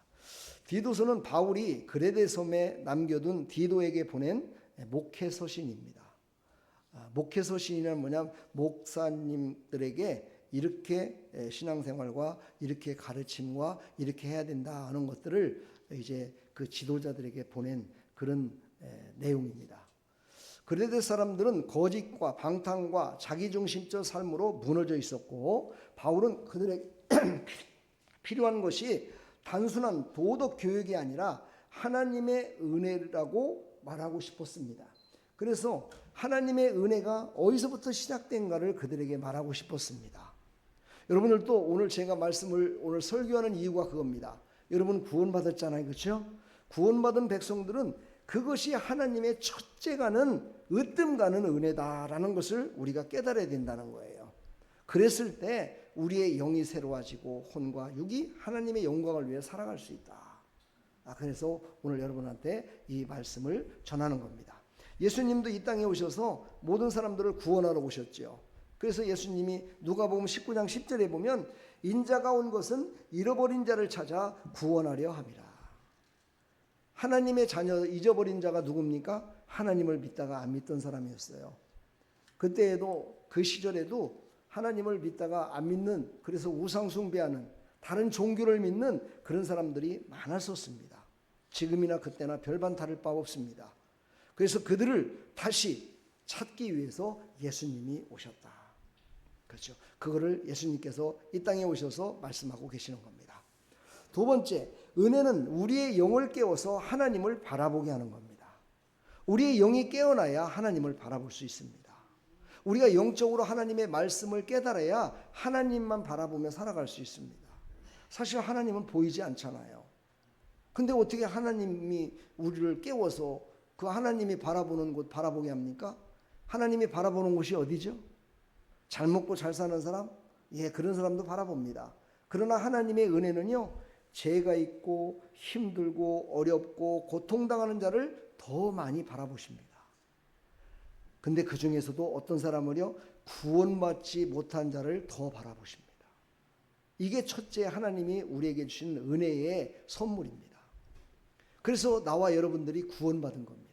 디도서는 바울이 그레데 섬에 남겨둔 디도에게 보낸 목회 서신입니다. 목회 서신이란 뭐냐면 목사님들에게 이렇게 신앙생활과 이렇게 가르침과 이렇게 해야 된다 하는 것들을 이제 그 지도자들에게 보낸 그런 내용입니다. 그레데 사람들은 거짓과 방탕과 자기중심적 삶으로 무너져 있었고, 바울은 그들에게 필요한 것이 단순한 도덕 교육이 아니라 하나님의 은혜라고 말하고 싶었습니다. 그래서 하나님의 은혜가 어디서부터 시작된가를 그들에게 말하고 싶었습니다. 여러분들도 오늘 제가 말씀을 오늘 설교하는 이유가 그겁니다. 여러분 구원받았잖아요, 그렇죠? 구원받은 백성들은 그것이 하나님의 첫째가는 으뜸가는 은혜다라는 것을 우리가 깨달아야 된다는 거예요. 그랬을 때 우리의 영이 새로워지고 혼과 육이 하나님의 영광을 위해 살아갈 수 있다. 그래서 오늘 여러분한테 이 말씀을 전하는 겁니다. 예수님도 이 땅에 오셔서 모든 사람들을 구원하러 오셨죠. 그래서 예수님이 누가복음 19장 10절에 보면 인자가 온 것은 잃어버린 자를 찾아 구원하려 함이라. 하나님의 자녀 잊어버린 자가 누굽니까? 하나님을 믿다가 안 믿던 사람이었어요. 그때에도 그 시절에도 하나님을 믿다가 안 믿는, 그래서 우상 숭배하는 다른 종교를 믿는 그런 사람들이 많았었습니다. 지금이나 그때나 별반 다를 바 없습니다. 그래서 그들을 다시 찾기 위해서 예수님이 오셨다. 그렇죠. 그거를 예수님께서 이 땅에 오셔서 말씀하고 계시는 겁니다. 두 번째, 은혜는 우리의 영을 깨워서 하나님을 바라보게 하는 겁니다. 우리의 영이 깨어나야 하나님을 바라볼 수 있습니다. 우리가 영적으로 하나님의 말씀을 깨달아야 하나님만 바라보며 살아갈 수 있습니다. 사실 하나님은 보이지 않잖아요. 근데 어떻게 하나님이 우리를 깨워서 그 하나님이 바라보는 곳 바라보게 합니까? 하나님이 바라보는 곳이 어디죠? 잘 먹고 잘 사는 사람? 그런 사람도 바라봅니다. 그러나 하나님의 은혜는요, 죄가 있고 힘들고 어렵고 고통당하는 자를 더 많이 바라보십니다. 근데 그 중에서도 어떤 사람을요, 구원받지 못한 자를 더 바라보십니다. 이게 첫째 하나님이 우리에게 주신 은혜의 선물입니다. 그래서 나와 여러분들이 구원받은 겁니다.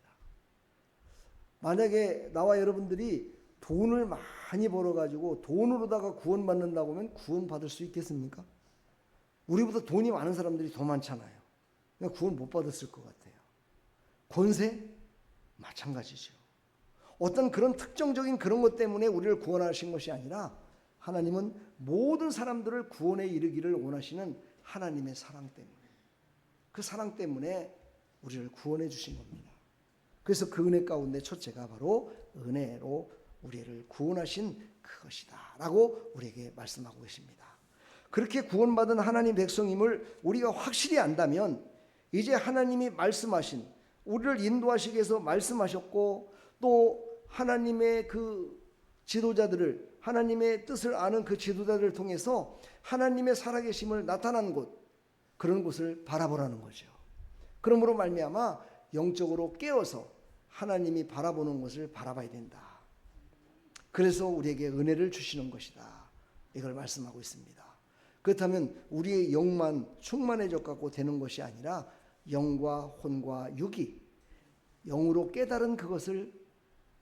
만약에 나와 여러분들이 돈을 많이 벌어가지고 돈으로다가 구원받는다고 하면 구원받을 수 있겠습니까? 우리보다 돈이 많은 사람들이 더 많잖아요. 그러니까 구원 못 받았을 것 같아요. 권세? 마찬가지죠. 어떤 그런 특정적인 그런 것 때문에 우리를 구원하신 것이 아니라 하나님은 모든 사람들을 구원에 이르기를 원하시는 하나님의 사랑 때문에, 그 사랑 때문에 우리를 구원해 주신 겁니다. 그래서 그 은혜 가운데 첫째가 바로 은혜로 우리를 구원하신 그것이다 라고 우리에게 말씀하고 계십니다. 그렇게 구원받은 하나님 백성임을 우리가 확실히 안다면 이제 하나님이 말씀하신, 우리를 인도하시기 위해서 말씀하셨고 또 하나님의 그 지도자들을, 하나님의 뜻을 아는 그 지도자들을 통해서 하나님의 살아계심을 나타난 곳, 그런 곳을 바라보라는 거죠. 그러므로 말미암아 영적으로 깨어서 하나님이 바라보는 것을 바라봐야 된다. 그래서 우리에게 은혜를 주시는 것이다. 이걸 말씀하고 있습니다. 그렇다면 우리의 영만 충만해져 갖고 되는 것이 아니라 영과 혼과 육이 영으로 깨달은 그것을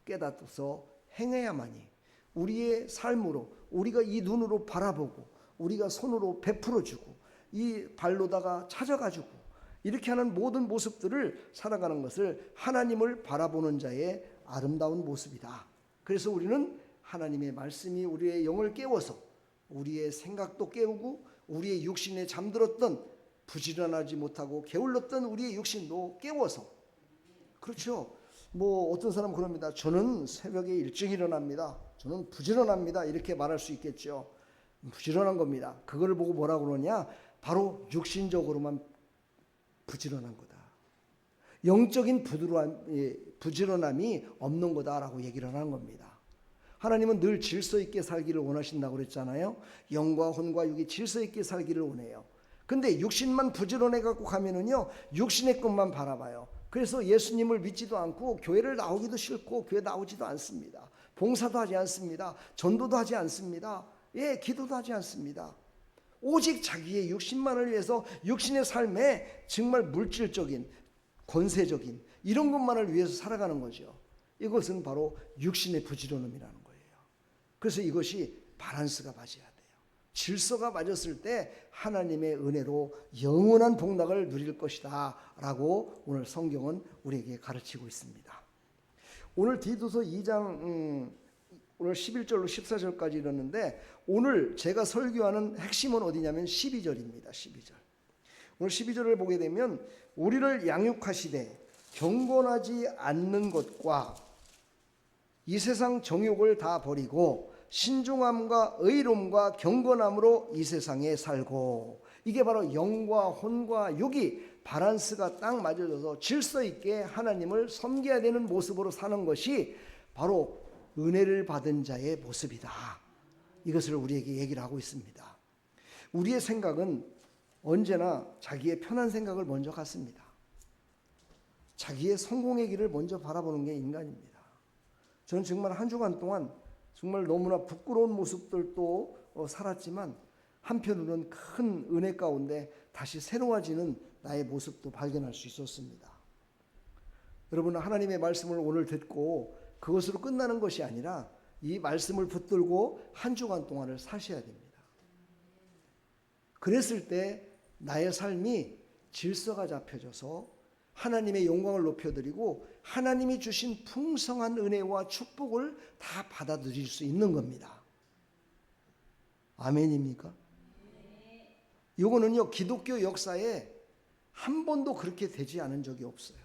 깨닫어서 행해야만이 우리의 삶으로, 우리가 이 눈으로 바라보고 우리가 손으로 베풀어주고 이 발로다가 찾아가지고 이렇게 하는 모든 모습들을 살아가는 것을 하나님을 바라보는 자의 아름다운 모습이다. 그래서 우리는 하나님의 말씀이 우리의 영을 깨워서 우리의 생각도 깨우고 우리의 육신에 잠들었던, 부지런하지 못하고 게을렀던 우리의 육신도 깨워서, 그렇죠. 뭐 어떤 사람은 그럽니다. 저는 새벽에 일찍 일어납니다. 저는 부지런합니다. 이렇게 말할 수 있겠죠. 부지런한 겁니다. 그걸 보고 뭐라고 그러냐? 바로 육신적으로만 부지런한 거다. 영적인 부지런함이 없는 거다라고 얘기를 하는 겁니다. 하나님은 늘 질서 있게 살기를 원하신다고 그랬잖아요. 영과 혼과 육이 질서 있게 살기를 원해요. 근데 육신만 부지런해 갖고 가면은요, 육신의 것만 바라봐요. 그래서 예수님을 믿지도 않고 교회를 나오기도 싫고 교회 나오지도 않습니다. 봉사도 하지 않습니다. 전도도 하지 않습니다. 기도도 하지 않습니다. 오직 자기의 육신만을 위해서, 육신의 삶에 정말 물질적인, 권세적인 이런 것만을 위해서 살아가는 거죠. 이것은 바로 육신의 부지런함이라는 거예요. 그래서 이것이 밸런스가 맞아야 돼요. 질서가 맞았을 때 하나님의 은혜로 영원한 복락을 누릴 것이다 라고 오늘 성경은 우리에게 가르치고 있습니다. 오늘 디도서 2장 오늘 11절로 14절까지 이르는데, 오늘 제가 설교하는 핵심은 어디냐면 12절입니다. 12절. 오늘 12절을 보게 되면 우리를 양육하시되 경건하지 않는 것과 이 세상 정욕을 다 버리고 신중함과 의로움과 경건함으로 이 세상에 살고, 이게 바로 영과 혼과 육이 밸런스가 딱 맞아져서 질서 있게 하나님을 섬겨야 되는 모습으로 사는 것이 바로 은혜를 받은 자의 모습이다. 이것을 우리에게 얘기를 하고 있습니다. 우리의 생각은 언제나 자기의 편한 생각을 먼저 갖습니다. 자기의 성공의 길을 먼저 바라보는 게 인간입니다. 저는 정말 한 주간 동안 정말 너무나 부끄러운 모습들도 살았지만 한편으로는 큰 은혜 가운데 다시 새로워지는 나의 모습도 발견할 수 있었습니다. 여러분, 하나님의 말씀을 오늘 듣고 그것으로 끝나는 것이 아니라 이 말씀을 붙들고 한 주간 동안을 사셔야 됩니다. 그랬을 때 나의 삶이 질서가 잡혀져서 하나님의 영광을 높여드리고 하나님이 주신 풍성한 은혜와 축복을 다 받아 누릴 수 있는 겁니다. 아멘입니까? 이거는요, 기독교 역사에 한 번도 그렇게 되지 않은 적이 없어요.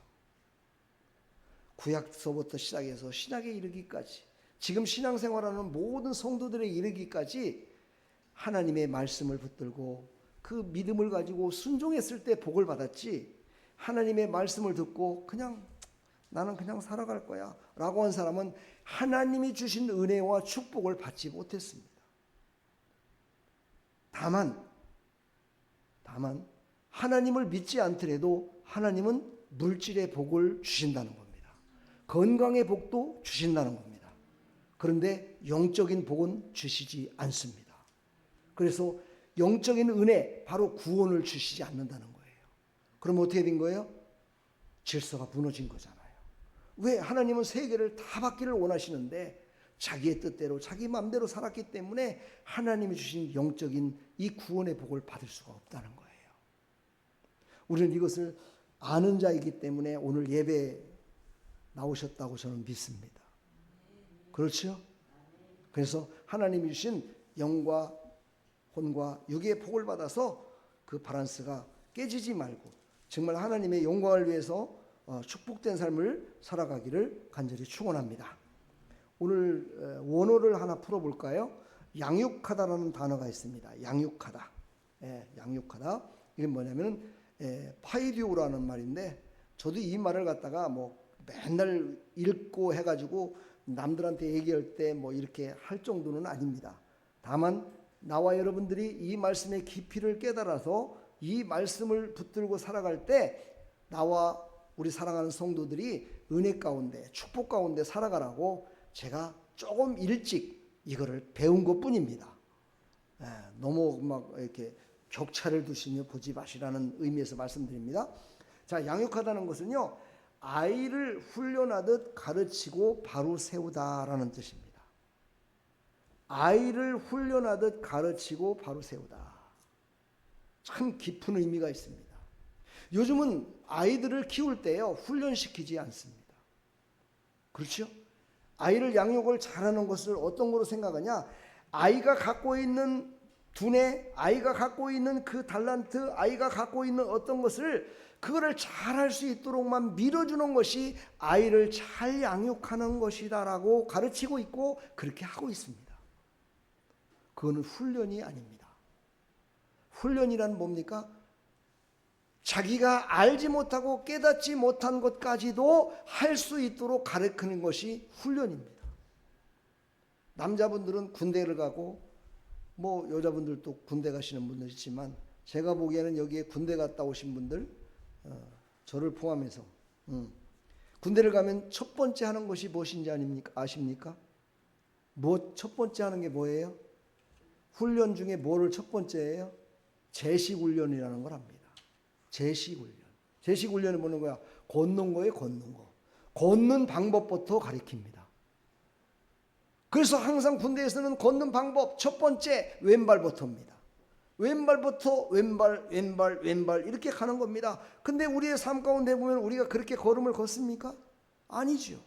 구약서부터 시작해서 신약에 이르기까지, 지금 신앙생활하는 모든 성도들에 이르기까지 하나님의 말씀을 붙들고 그 믿음을 가지고 순종했을 때 복을 받았지, 하나님의 말씀을 듣고 그냥 나는 그냥 살아갈 거야 라고 한 사람은 하나님이 주신 은혜와 축복을 받지 못했습니다. 다만 하나님을 믿지 않더라도 하나님은 물질의 복을 주신다는 겁니다. 건강의 복도 주신다는 겁니다. 그런데 영적인 복은 주시지 않습니다. 그래서 영적인 은혜, 바로 구원을 주시지 않는다는 거예요. 그럼 어떻게 된 거예요? 질서가 무너진 거잖아요. 왜? 하나님은 세계를 다 받기를 원하시는데 자기의 뜻대로 자기 마음대로 살았기 때문에 하나님이 주신 영적인 이 구원의 복을 받을 수가 없다는 거예요. 우리는 이것을 아는 자이기 때문에 오늘 예배에 나오셨다고 저는 믿습니다. 그렇죠? 그래서 하나님이 주신 영과 혼과 육의 복을 받아서 그 밸런스가 깨지지 말고 정말 하나님의 영광을 위해서 축복된 삶을 살아가기를 간절히 축원합니다. 오늘 원어를 하나 풀어볼까요? 양육하다라는 단어가 있습니다. 양육하다. 양육하다. 이게 뭐냐면 파이디오라는 말인데, 저도 이 말을 갖다가 뭐 맨날 읽고 해가지고 남들한테 얘기할 때 뭐 이렇게 할 정도는 아닙니다. 다만 나와 여러분들이 이 말씀의 깊이를 깨달아서 이 말씀을 붙들고 살아갈 때 나와 우리 사랑하는 성도들이 은혜 가운데 축복 가운데 살아가라고 제가 조금 일찍 이거를 배운 것뿐입니다. 너무 막 이렇게 격차를 두시며 보지 마시라는 의미에서 말씀드립니다. 자, 양육하다는 것은요, 아이를 훈련하듯 가르치고 바로 세우다라는 뜻입니다. 아이를 훈련하듯 가르치고 바로 세우다. 참 깊은 의미가 있습니다. 요즘은 아이들을 키울 때요, 훈련시키지 않습니다. 그렇죠? 아이를 양육을 잘하는 것을 어떤 거로 생각하냐? 아이가 갖고 있는 두뇌, 아이가 갖고 있는 그 달란트, 아이가 갖고 있는 어떤 것을 그거를 잘할 수 있도록만 밀어주는 것이 아이를 잘 양육하는 것이다라고 가르치고 있고 그렇게 하고 있습니다. 그거는 훈련이 아닙니다. 훈련이란 뭡니까? 자기가 알지 못하고 깨닫지 못한 것까지도 할 수 있도록 가르치는 것이 훈련입니다. 남자분들은 군대를 가고 뭐 여자분들도 군대 가시는 분들 있지만, 제가 보기에는 여기에 군대 갔다 오신 분들, 저를 포함해서 군대를 가면 첫 번째 하는 것이 무엇인지 아십니까? 뭐 첫 번째 하는 게 뭐예요? 훈련 중에 뭐를 첫 번째예요? 제식훈련이라는 걸 합니다. 제식훈련. 제식훈련은 뭐는 거야? 걷는 거예요, 걷는 거. 걷는 방법부터 가르칩니다. 그래서 항상 군대에서는 걷는 방법 첫 번째 왼발부터입니다. 왼발부터 왼발 이렇게 가는 겁니다. 근데 우리의 삶 가운데 보면 우리가 그렇게 걸음을 걷습니까? 아니죠.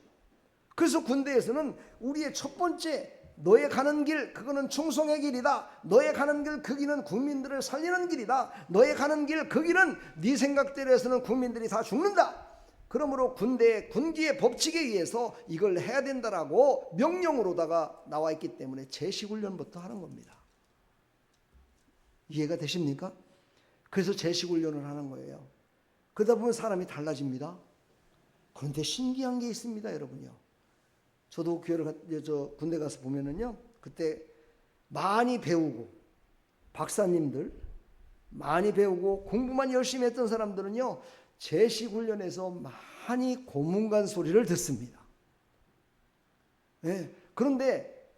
그래서 군대에서는 우리의 첫 번째, 너의 가는 길 그거는 충성의 길이다. 너의 가는 길 그 길은 국민들을 살리는 길이다. 너의 가는 길 그 길은 네 생각대로 해서는 국민들이 다 죽는다. 그러므로 군기의 법칙에 의해서 이걸 해야 된다라고 명령으로다가 나와 있기 때문에 제식훈련부터 하는 겁니다. 이해가 되십니까? 그래서 제식훈련을 하는 거예요. 그러다 보면 사람이 달라집니다. 그런데 신기한 게 있습니다, 여러분요. 저도 군대 가서 보면은요, 그때 많이 배우고 박사님들 많이 배우고 공부만 열심히 했던 사람들은요, 제식훈련에서 많이 고문관 소리를 듣습니다. 그런데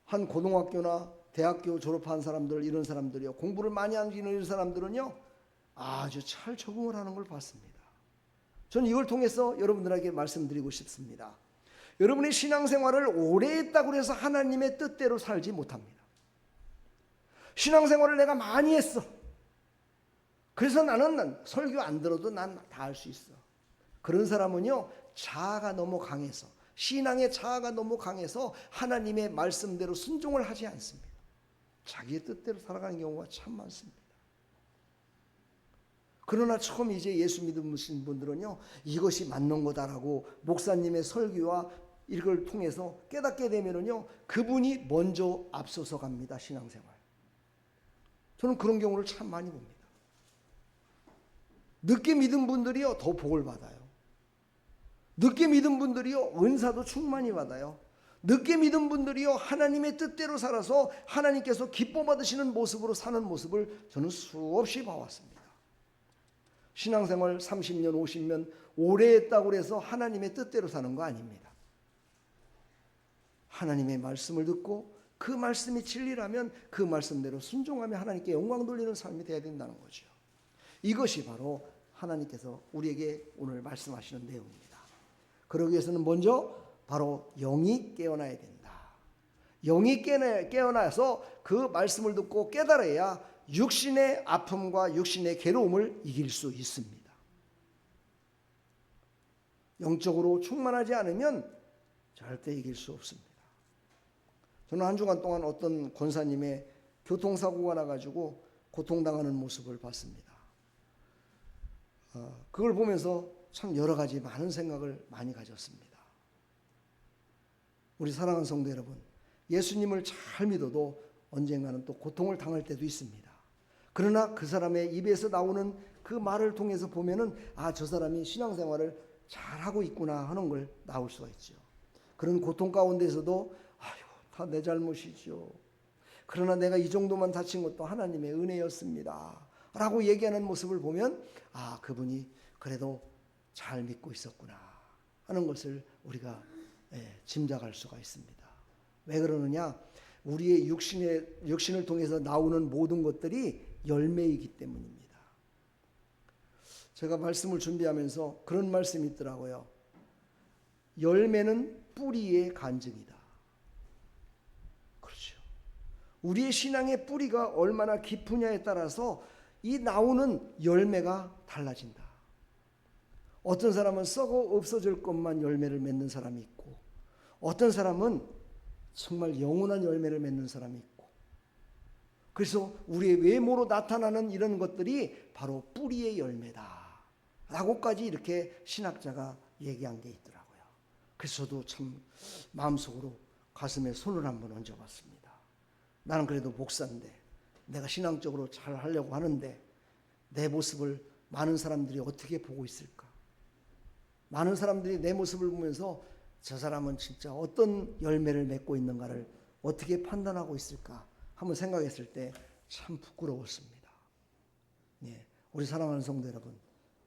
한 고등학교나 대학교 졸업한 사람들, 이런 사람들이요, 공부를 많이 하는 이런 사람들은요, 아주 잘 적응을 하는 걸 봤습니다. 저는 이걸 통해서 여러분들에게 말씀드리고 싶습니다. 여러분의 신앙생활을 오래 했다고 해서 하나님의 뜻대로 살지 못합니다. 신앙생활을 내가 많이 했어. 그래서 나는 설교 안 들어도 난 다 할 수 있어. 그런 사람은요, 자아가 너무 강해서, 신앙의 자아가 너무 강해서 하나님의 말씀대로 순종을 하지 않습니다. 자기의 뜻대로 살아가는 경우가 참 많습니다. 그러나 처음 이제 예수 믿으신 분들은요, 이것이 맞는 거다라고 목사님의 설교와 이걸 통해서 깨닫게 되면은요, 그분이 먼저 앞서서 갑니다. 신앙생활. 저는 그런 경우를 참 많이 봅니다. 늦게 믿은 분들이요, 더 복을 받아요. 늦게 믿은 분들이요, 은사도 충만히 받아요. 늦게 믿은 분들이요, 하나님의 뜻대로 살아서 하나님께서 기뻐 받으시는 모습으로 사는 모습을 저는 수없이 봐왔습니다. 신앙생활 30년, 50년 오래 했다고 해서 하나님의 뜻대로 사는 거 아닙니다. 하나님의 말씀을 듣고 그 말씀이 진리라면 그 말씀대로 순종하며 하나님께 영광 돌리는 삶이 되어야 된다는 거죠. 이것이 바로 하나님께서 우리에게 오늘 말씀하시는 내용입니다. 그러기 위해서는 먼저 바로 영이 깨어나야 된다. 영이 깨어나서 그 말씀을 듣고 깨달아야 육신의 아픔과 육신의 괴로움을 이길 수 있습니다. 영적으로 충만하지 않으면 절대 이길 수 없습니다. 저는 한 주간 동안 어떤 권사님의 교통사고가 나가지고 고통당하는 모습을 봤습니다. 그걸 보면서 참 여러 가지 많은 생각을 많이 가졌습니다. 우리 사랑하는 성도 여러분, 예수님을 잘 믿어도 언젠가는 또 고통을 당할 때도 있습니다. 그러나 그 사람의 입에서 나오는 그 말을 통해서 보면은 저 사람이 신앙생활을 잘하고 있구나 하는 걸 나올 수가 있죠. 그런 고통 가운데서도 다 내 잘못이죠. 그러나 내가 이 정도만 다친 것도 하나님의 은혜였습니다 라고 얘기하는 모습을 보면 그분이 그래도 잘 믿고 있었구나 하는 것을 우리가 짐작할 수가 있습니다. 왜 그러느냐? 우리의 육신을 통해서 나오는 모든 것들이 열매이기 때문입니다. 제가 말씀을 준비하면서 그런 말씀이 있더라고요. 열매는 뿌리의 간증이다. 그렇죠. 우리의 신앙의 뿌리가 얼마나 깊으냐에 따라서 이 나오는 열매가 달라진다. 어떤 사람은 썩어 없어질 것만 열매를 맺는 사람이 있고, 어떤 사람은 정말 영원한 열매를 맺는 사람이 있고, 그래서 우리의 외모로 나타나는 이런 것들이 바로 뿌리의 열매다 라고까지 이렇게 신학자가 얘기한 게 있더라고요. 그래서 저도 참 마음속으로 가슴에 손을 한번 얹어봤습니다. 나는 그래도 목사인데, 내가 신앙적으로 잘 하려고 하는데 내 모습을 많은 사람들이 어떻게 보고 있을까? 많은 사람들이 내 모습을 보면서 저 사람은 진짜 어떤 열매를 맺고 있는가를 어떻게 판단하고 있을까 한번 생각했을 때 참 부끄러웠습니다. 우리 사랑하는 성도 여러분,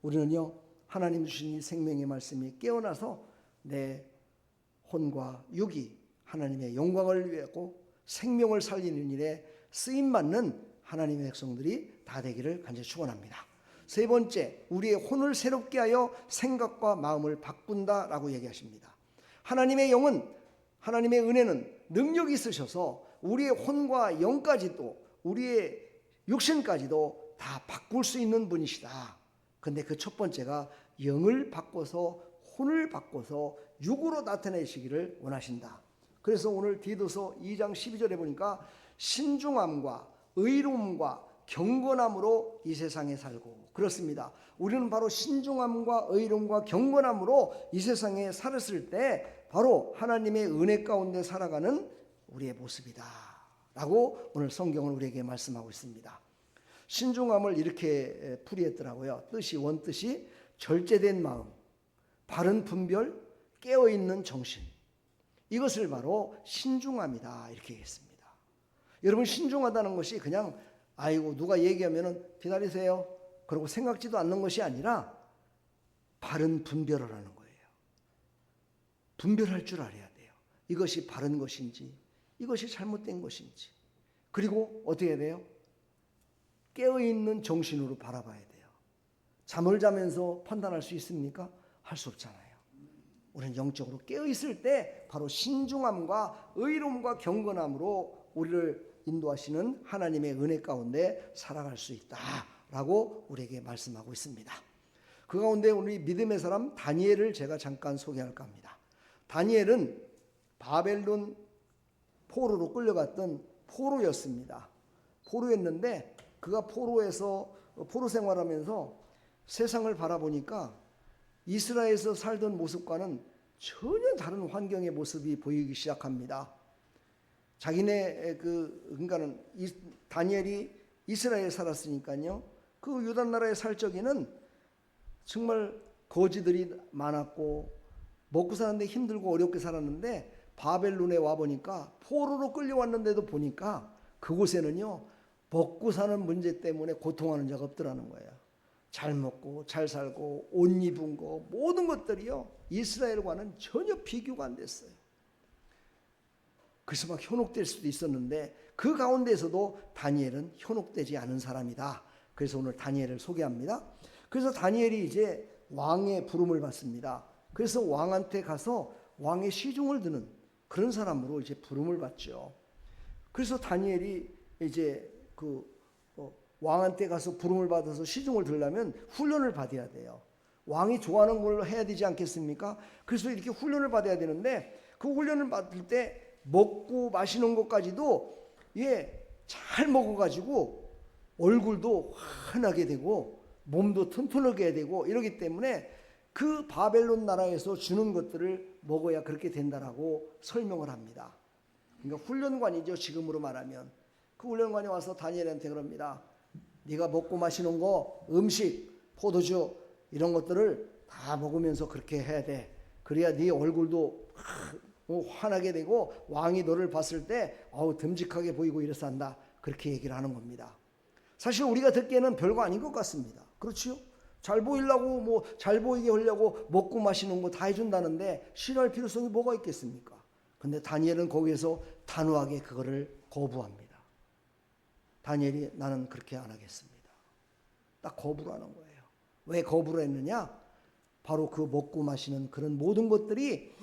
우리는요 하나님 주신 이 생명의 말씀이 깨어나서 내 혼과 육이 하나님의 영광을 위하고 생명을 살리는 일에 쓰임받는 하나님의 백성들이 다 되기를 간절히 축원합니다. 세 번째, 우리의 혼을 새롭게 하여 생각과 마음을 바꾼다라고 얘기하십니다. 하나님의 영은, 하나님의 은혜는 능력이 있으셔서 우리의 혼과 영까지도, 우리의 육신까지도 다 바꿀 수 있는 분이시다. 근데 그 첫 번째가 영을 바꿔서 혼을 바꿔서 육으로 나타내시기를 원하신다. 그래서 오늘 디도서 2장 12절에 보니까 신중함과 의로움과 경건함으로 이 세상에 살고, 그렇습니다. 우리는 바로 신중함과 의로움과 경건함으로 이 세상에 살았을 때 바로 하나님의 은혜 가운데 살아가는 우리의 모습이다 라고 오늘 성경은 우리에게 말씀하고 있습니다. 신중함을 이렇게 풀이했더라고요. 원뜻이 절제된 마음, 바른 분별, 깨어있는 정신, 이것을 바로 신중함이다 이렇게 했습니다. 여러분, 신중하다는 것이 그냥 누가 얘기하면 기다리세요 그러고 생각지도 않는 것이 아니라 바른 분별을 하는 거예요. 분별할 줄 알아야 돼요. 이것이 바른 것인지 이것이 잘못된 것인지. 그리고 어떻게 해야 돼요? 깨어있는 정신으로 바라봐야 돼요. 잠을 자면서 판단할 수 있습니까? 할 수 없잖아요. 우리는 영적으로 깨어있을 때 바로 신중함과 의로움과 경건함으로 우리를 인도하시는 하나님의 은혜 가운데 살아갈 수 있다라고 우리에게 말씀하고 있습니다. 그 가운데 우리 믿음의 사람 다니엘을 제가 잠깐 소개할까 합니다. 다니엘은 바벨론 포로로 끌려갔던 포로였습니다. 포로였는데 그가 포로에서 포로 생활하면서 세상을 바라보니까 이스라엘에서 살던 모습과는 전혀 다른 환경의 모습이 보이기 시작합니다. 자기네 그러니까는 다니엘이 이스라엘에 살았으니까요. 그 유다 나라에 살 적에는 정말 거지들이 많았고 먹고 사는데 힘들고 어렵게 살았는데 바벨론에 와 보니까 포로로 끌려왔는데도 보니까 그곳에는요 먹고 사는 문제 때문에 고통하는 자가 없더라는 거예요. 잘 먹고 잘 살고 옷 입은 거 모든 것들이요 이스라엘과는 전혀 비교가 안 됐어요. 그래서 막 현혹될 수도 있었는데 그 가운데서도 다니엘은 현혹되지 않은 사람이다. 그래서 오늘 다니엘을 소개합니다. 그래서 다니엘이 이제 왕의 부름을 받습니다. 그래서 왕한테 가서 왕의 시중을 드는 그런 사람으로 이제 부름을 받죠. 그래서 다니엘이 이제 왕한테 가서 부름을 받아서 시중을 들려면 훈련을 받아야 돼요. 왕이 좋아하는 걸 해야 되지 않겠습니까? 그래서 이렇게 훈련을 받아야 되는데 그 훈련을 받을 때 먹고 마시는 것까지도 잘 먹어가지고 얼굴도 환하게 되고 몸도 튼튼하게 되고 이러기 때문에 그 바벨론 나라에서 주는 것들을 먹어야 그렇게 된다라고 설명을 합니다. 그러니까 훈련관이죠. 지금으로 말하면 그 훈련관이 와서 다니엘한테 그럽니다. 네가 먹고 마시는 거, 음식, 포도주 이런 것들을 다 먹으면서 그렇게 해야 돼. 그래야 네 얼굴도 환하게 되고 왕이 너를 봤을 때 듬직하게 보이고 이래서 한다. 그렇게 얘기를 하는 겁니다. 사실 우리가 듣기에는 별거 아닌 것 같습니다. 그렇지요? 잘 보이려고 잘 보이게 하려고 먹고 마시는 거 다 해준다는데 싫어할 필요성이 뭐가 있겠습니까? 근데 다니엘은 거기에서 단호하게 그거를 거부합니다. 다니엘이 나는 그렇게 안 하겠습니다. 딱 거부를 하는 거예요. 왜 거부를 했느냐? 바로 그 먹고 마시는 그런 모든 것들이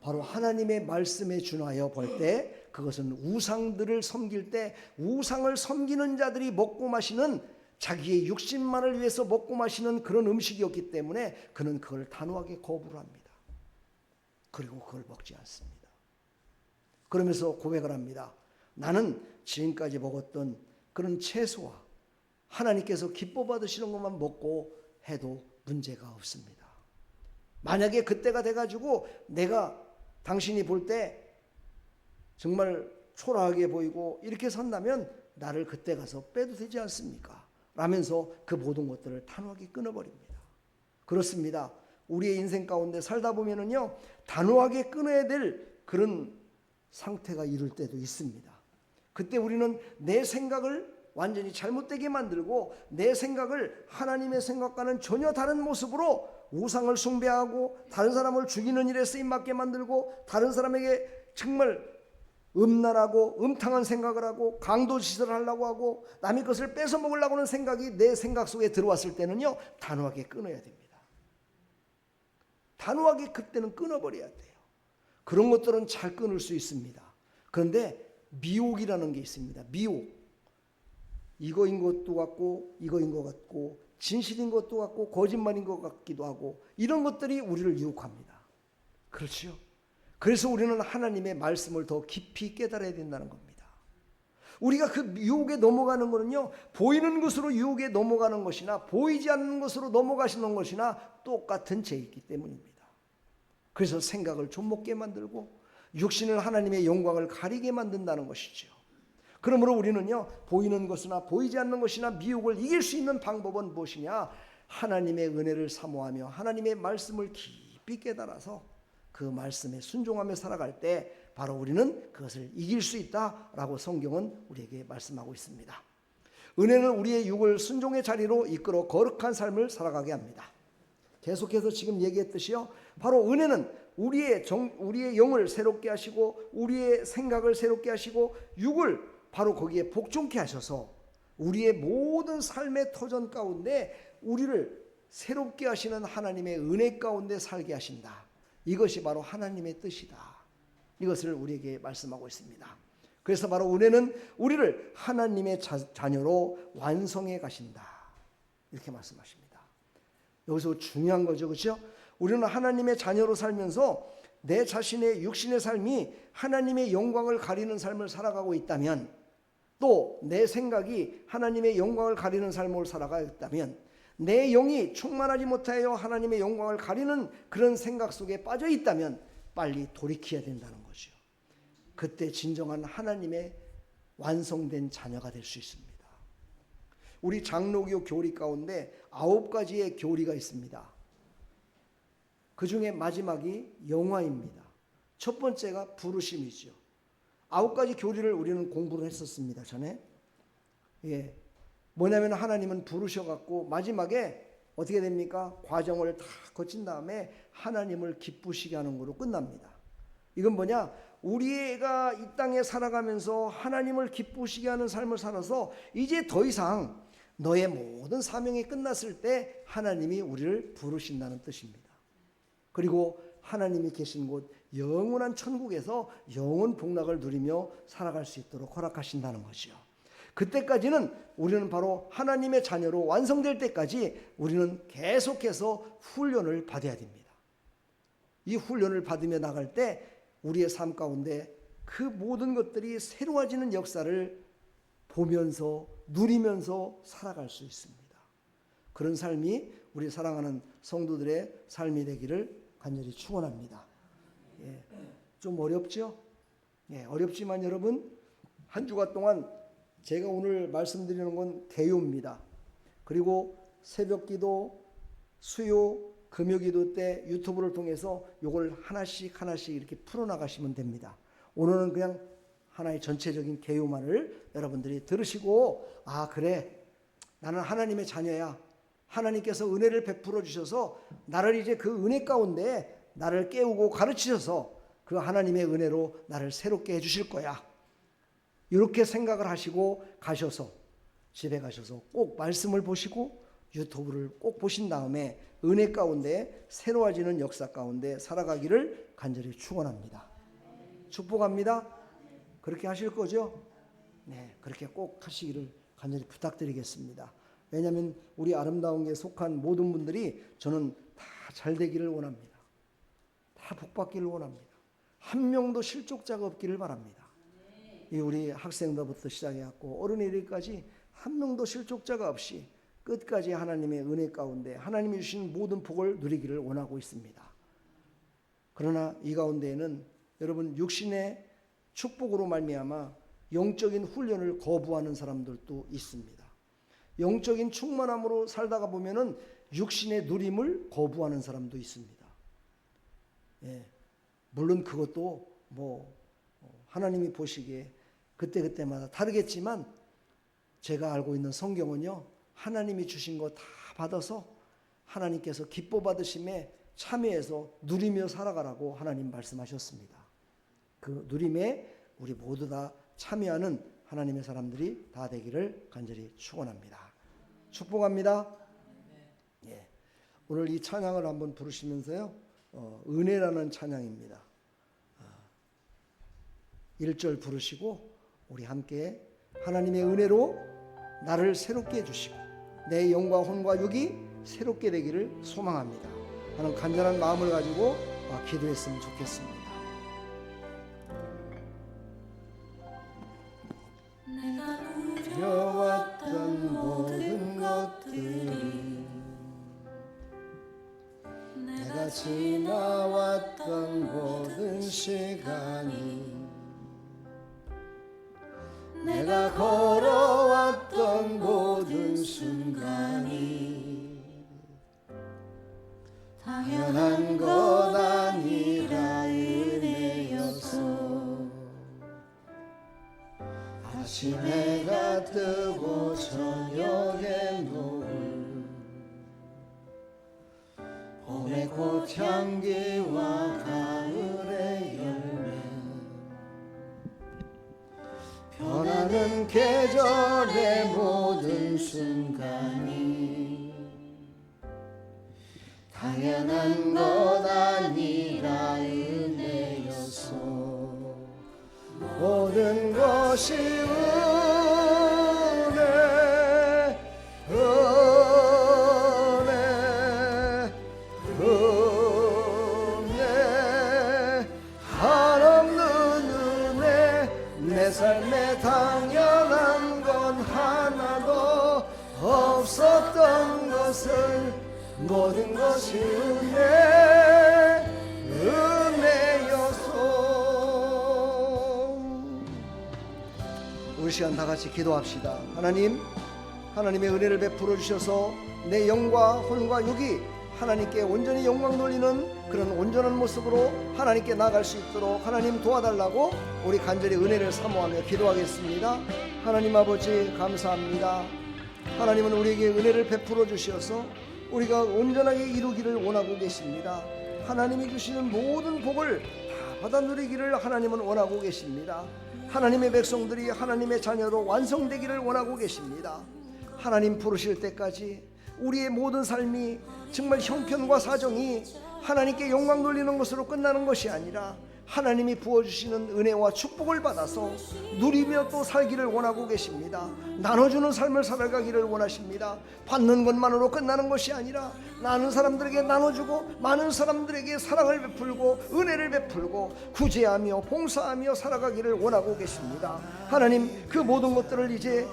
바로 하나님의 말씀에 준하여 볼 때 그것은 우상들을 섬길 때 우상을 섬기는 자들이 먹고 마시는 자기의 육신만을 위해서 먹고 마시는 그런 음식이었기 때문에 그는 그걸 단호하게 거부를 합니다. 그리고 그걸 먹지 않습니다. 그러면서 고백을 합니다. 나는 지금까지 먹었던 그런 채소와 하나님께서 기뻐 받으시는 것만 먹고 해도 문제가 없습니다. 만약에 그때가 돼가지고 내가 당신이 볼 때 정말 초라하게 보이고 이렇게 산다면 나를 그때 가서 빼도 되지 않습니까? 라면서 그 모든 것들을 단호하게 끊어버립니다. 그렇습니다. 우리의 인생 가운데 살다 보면은요, 단호하게 끊어야 될 그런 상태가 이룰 때도 있습니다. 그때 우리는 내 생각을 완전히 잘못되게 만들고 내 생각을 하나님의 생각과는 전혀 다른 모습으로 우상을 숭배하고 다른 사람을 죽이는 일에 쓰임받게 만들고 다른 사람에게 정말 음란하고 음탕한 생각을 하고 강도짓을 하려고 하고 남의 것을 뺏어 먹으려고 하는 생각이 내 생각 속에 들어왔을 때는요, 단호하게 끊어야 됩니다. 단호하게 그때는 끊어버려야 돼요. 그런 것들은 잘 끊을 수 있습니다. 그런데 미혹이라는 게 있습니다. 미혹. 이거인 것도 같고 이거인 것 같고 진실인 것도 같고 거짓말인 것 같기도 하고 이런 것들이 우리를 유혹합니다. 그렇죠? 그래서 우리는 하나님의 말씀을 더 깊이 깨달아야 된다는 겁니다. 우리가 그 유혹에 넘어가는 것은요, 보이는 것으로 유혹에 넘어가는 것이나 보이지 않는 것으로 넘어가시는 것이나 똑같은 죄이기 때문입니다. 그래서 생각을 좀먹게 만들고 육신을 하나님의 영광을 가리게 만든다는 것이죠. 그러므로 우리는요, 보이는 것이나 보이지 않는 것이나 미혹을 이길 수 있는 방법은 무엇이냐? 하나님의 은혜를 사모하며 하나님의 말씀을 깊이 깨달아서 그 말씀에 순종하며 살아갈 때 바로 우리는 그것을 이길 수 있다라고 성경은 우리에게 말씀하고 있습니다. 은혜는 우리의 육을 순종의 자리로 이끌어 거룩한 삶을 살아가게 합니다. 계속해서 지금 얘기했듯이요, 바로 은혜는 우리의 영을 새롭게 하시고 우리의 생각을 새롭게 하시고 육을 바로 거기에 복종케 하셔서 우리의 모든 삶의 터전 가운데 우리를 새롭게 하시는 하나님의 은혜 가운데 살게 하신다. 이것이 바로 하나님의 뜻이다. 이것을 우리에게 말씀하고 있습니다. 그래서 바로 은혜는 우리를 하나님의 자녀로 완성해 가신다. 이렇게 말씀하십니다. 여기서 중요한 거죠. 그렇죠? 우리는 하나님의 자녀로 살면서 내 자신의 육신의 삶이 하나님의 영광을 가리는 삶을 살아가고 있다면, 또 내 생각이 하나님의 영광을 가리는 삶을 살아가고 있다면, 내 영이 충만하지 못하여 하나님의 영광을 가리는 그런 생각 속에 빠져 있다면 빨리 돌이켜야 된다는 거죠. 그때 진정한 하나님의 완성된 자녀가 될 수 있습니다. 우리 장로교 교리 가운데 9가지의 교리가 있습니다. 그 중에 마지막이 영화입니다. 첫 번째가 부르심이죠. 9가지 교리를 우리는 공부를 했었습니다. 전에. 뭐냐면 하나님은 부르셔갖고 마지막에 어떻게 됩니까? 과정을 다 거친 다음에 하나님을 기쁘시게 하는 거로 끝납니다. 이건 뭐냐? 우리가 이 땅에 살아가면서 하나님을 기쁘시게 하는 삶을 살아서 이제 더 이상 너의 모든 사명이 끝났을 때 하나님이 우리를 부르신다는 뜻입니다. 그리고 하나님이 계신 곳 영원한 천국에서 영원 복락을 누리며 살아갈 수 있도록 허락하신다는 거죠. 그때까지는 우리는 바로 하나님의 자녀로 완성될 때까지 우리는 계속해서 훈련을 받아야 됩니다. 이 훈련을 받으며 나갈 때 우리의 삶 가운데 그 모든 것들이 새로워지는 역사를 보면서 누리면서 살아갈 수 있습니다. 그런 삶이 우리 사랑하는 성도들의 삶이 되기를 간절히 축원합니다. 좀 어렵죠? 어렵지만 여러분, 한 주간 동안 제가 오늘 말씀드리는 건 개요입니다. 그리고 새벽기도, 수요, 금요기도 때 유튜브를 통해서 이걸 하나씩 이렇게 풀어나가시면 됩니다. 오늘은 그냥 하나의 전체적인 개요만을 여러분들이 들으시고, 아 그래, 나는 하나님의 자녀야. 하나님께서 은혜를 베풀어 주셔서 나를 이제 그 은혜 가운데 나를 깨우고 가르치셔서 그 하나님의 은혜로 나를 새롭게 해주실 거야. 이렇게 생각을 하시고 가셔서 집에 가셔서 꼭 말씀을 보시고 유튜브를 꼭 보신 다음에 은혜 가운데 새로워지는 역사 가운데 살아가기를 간절히 축원합니다. 축복합니다. 그렇게 하실 거죠? 네, 그렇게 꼭 하시기를 간절히 부탁드리겠습니다. 왜냐하면 우리 아름다운 게 속한 모든 분들이 저는 다 잘 되기를 원합니다. 다 복받기를 원합니다. 한 명도 실족자가 없기를 바랍니다. 이 우리 학생들부터 시작해갖고 어른이들까지 한 명도 실족자가 없이 끝까지 하나님의 은혜 가운데 하나님이 주신 모든 복을 누리기를 원하고 있습니다. 그러나 이 가운데에는 여러분 육신의 축복으로 말미암아 영적인 훈련을 거부하는 사람들도 있습니다. 영적인 충만함으로 살다가 보면은 육신의 누림을 거부하는 사람도 있습니다. 예, 물론 그것도 뭐 하나님이 보시기에 그때그때마다 다르겠지만 제가 알고 있는 성경은요, 하나님이 주신 거 다 받아서 하나님께서 기뻐 받으심에 참여해서 누리며 살아가라고 하나님 말씀하셨습니다. 그 누림에 우리 모두 다 참여하는 하나님의 사람들이 다 되기를 간절히 축원합니다. 축복합니다. 예, 오늘 이 찬양을 한번 부르시면서요, 은혜라는 찬양입니다. 1절 부르시고 우리 함께 하나님의 은혜로 나를 새롭게 해주시고 내 영과 혼과 육이 새롭게 되기를 소망합니다 하는 간절한 마음을 가지고 기도했으면 좋겠습니다. 누려왔던 모든 것들이 내가 지나왔던 모든 시간이 내가 걸어왔던 모든 순간이 당연한 것 아니라 은혜여서 아침 해가 뜨고 저녁에 노을 봄의 꽃향기와 가을의 열매 변하는 계절의 모든 순간이 당연한 것 아니라 은혜여서 모든 것이 은혜 한없는 은혜 내 삶에 당연한 건 하나도 없었던 것을 모든 것이 은혜여서 우리 시간 다 같이 기도합시다. 하나님, 하나님의 은혜를 베풀어 주셔서 내 영과 혼과 육이 하나님께 온전히 영광 돌리는 그런 온전한 모습으로 하나님께 나아갈 수 있도록 하나님 도와달라고 우리 간절히 은혜를 사모하며 기도하겠습니다. 하나님 아버지 감사합니다. 하나님은 우리에게 은혜를 베풀어 주셔서 우리가 온전하게 이루기를 원하고 계십니다. 하나님이 주시는 모든 복을 다 받아 누리기를 하나님은 원하고 계십니다. 하나님의 백성들이 하나님의 자녀로 완성되기를 원하고 계십니다. 하나님 부르실 때까지 우리의 모든 삶이 정말 형편과 사정이 하나님께 영광 돌리는 것으로 끝나는 것이 아니라 하나님이 부어주시는 은혜와 축복을 받아서 누리며 또 살기를 원하고 계십니다. 나눠주는 삶을 살아가기를 원하십니다. 받는 것만으로 끝나는 것이 아니라 많은 사람들에게 나눠주고 많은 사람들에게 사랑을 베풀고 은혜를 베풀고 구제하며 봉사하며 살아가기를 원하고 계십니다. 하나님, 그 모든 것들을 이제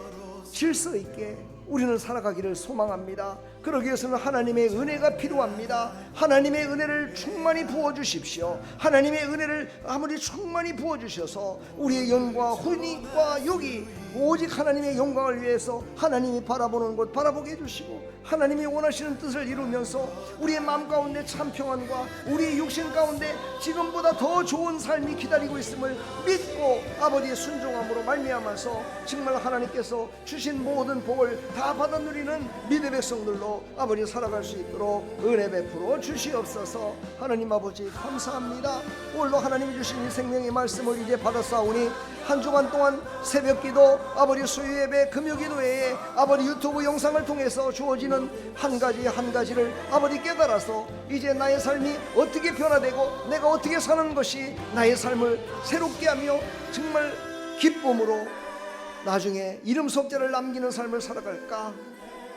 질서 있게 우리는 살아가기를 소망합니다. 그러기 위해서는 하나님의 은혜가 필요합니다. 하나님의 은혜를 충만히 부어주십시오. 하나님의 은혜를 아무리 충만히 부어주셔서 우리의 영과 혼과 육이 오직 하나님의 영광을 위해서 하나님이 바라보는 곳 바라보게 해주시고, 하나님이 원하시는 뜻을 이루면서 우리의 마음 가운데 참 평안과 우리의 육신 가운데 지금보다 더 좋은 삶이 기다리고 있음을 믿고 아버지의 순종함으로 말미암아서 정말 하나님께서 주신 모든 복을 다 받아 누리는 믿음의 백성들로 아버지 살아갈 수 있도록 은혜 베풀어 주시옵소서. 하나님 아버지 감사합니다. 오늘도 하나님이 주신 이 생명의 말씀을 이제 받았사오니 한 주간 동안 새벽기도, 아버지 수요예배, 금요기도 외에 아버지 유튜브 영상을 통해서 주어지는 한 가지 한 가지를 아버지 깨달아서 이제 나의 삶이 어떻게 변화되고 내가 어떻게 사는 것이 나의 삶을 새롭게 하며 정말 기쁨으로 나중에 이름 속죄를 남기는 삶을 살아갈까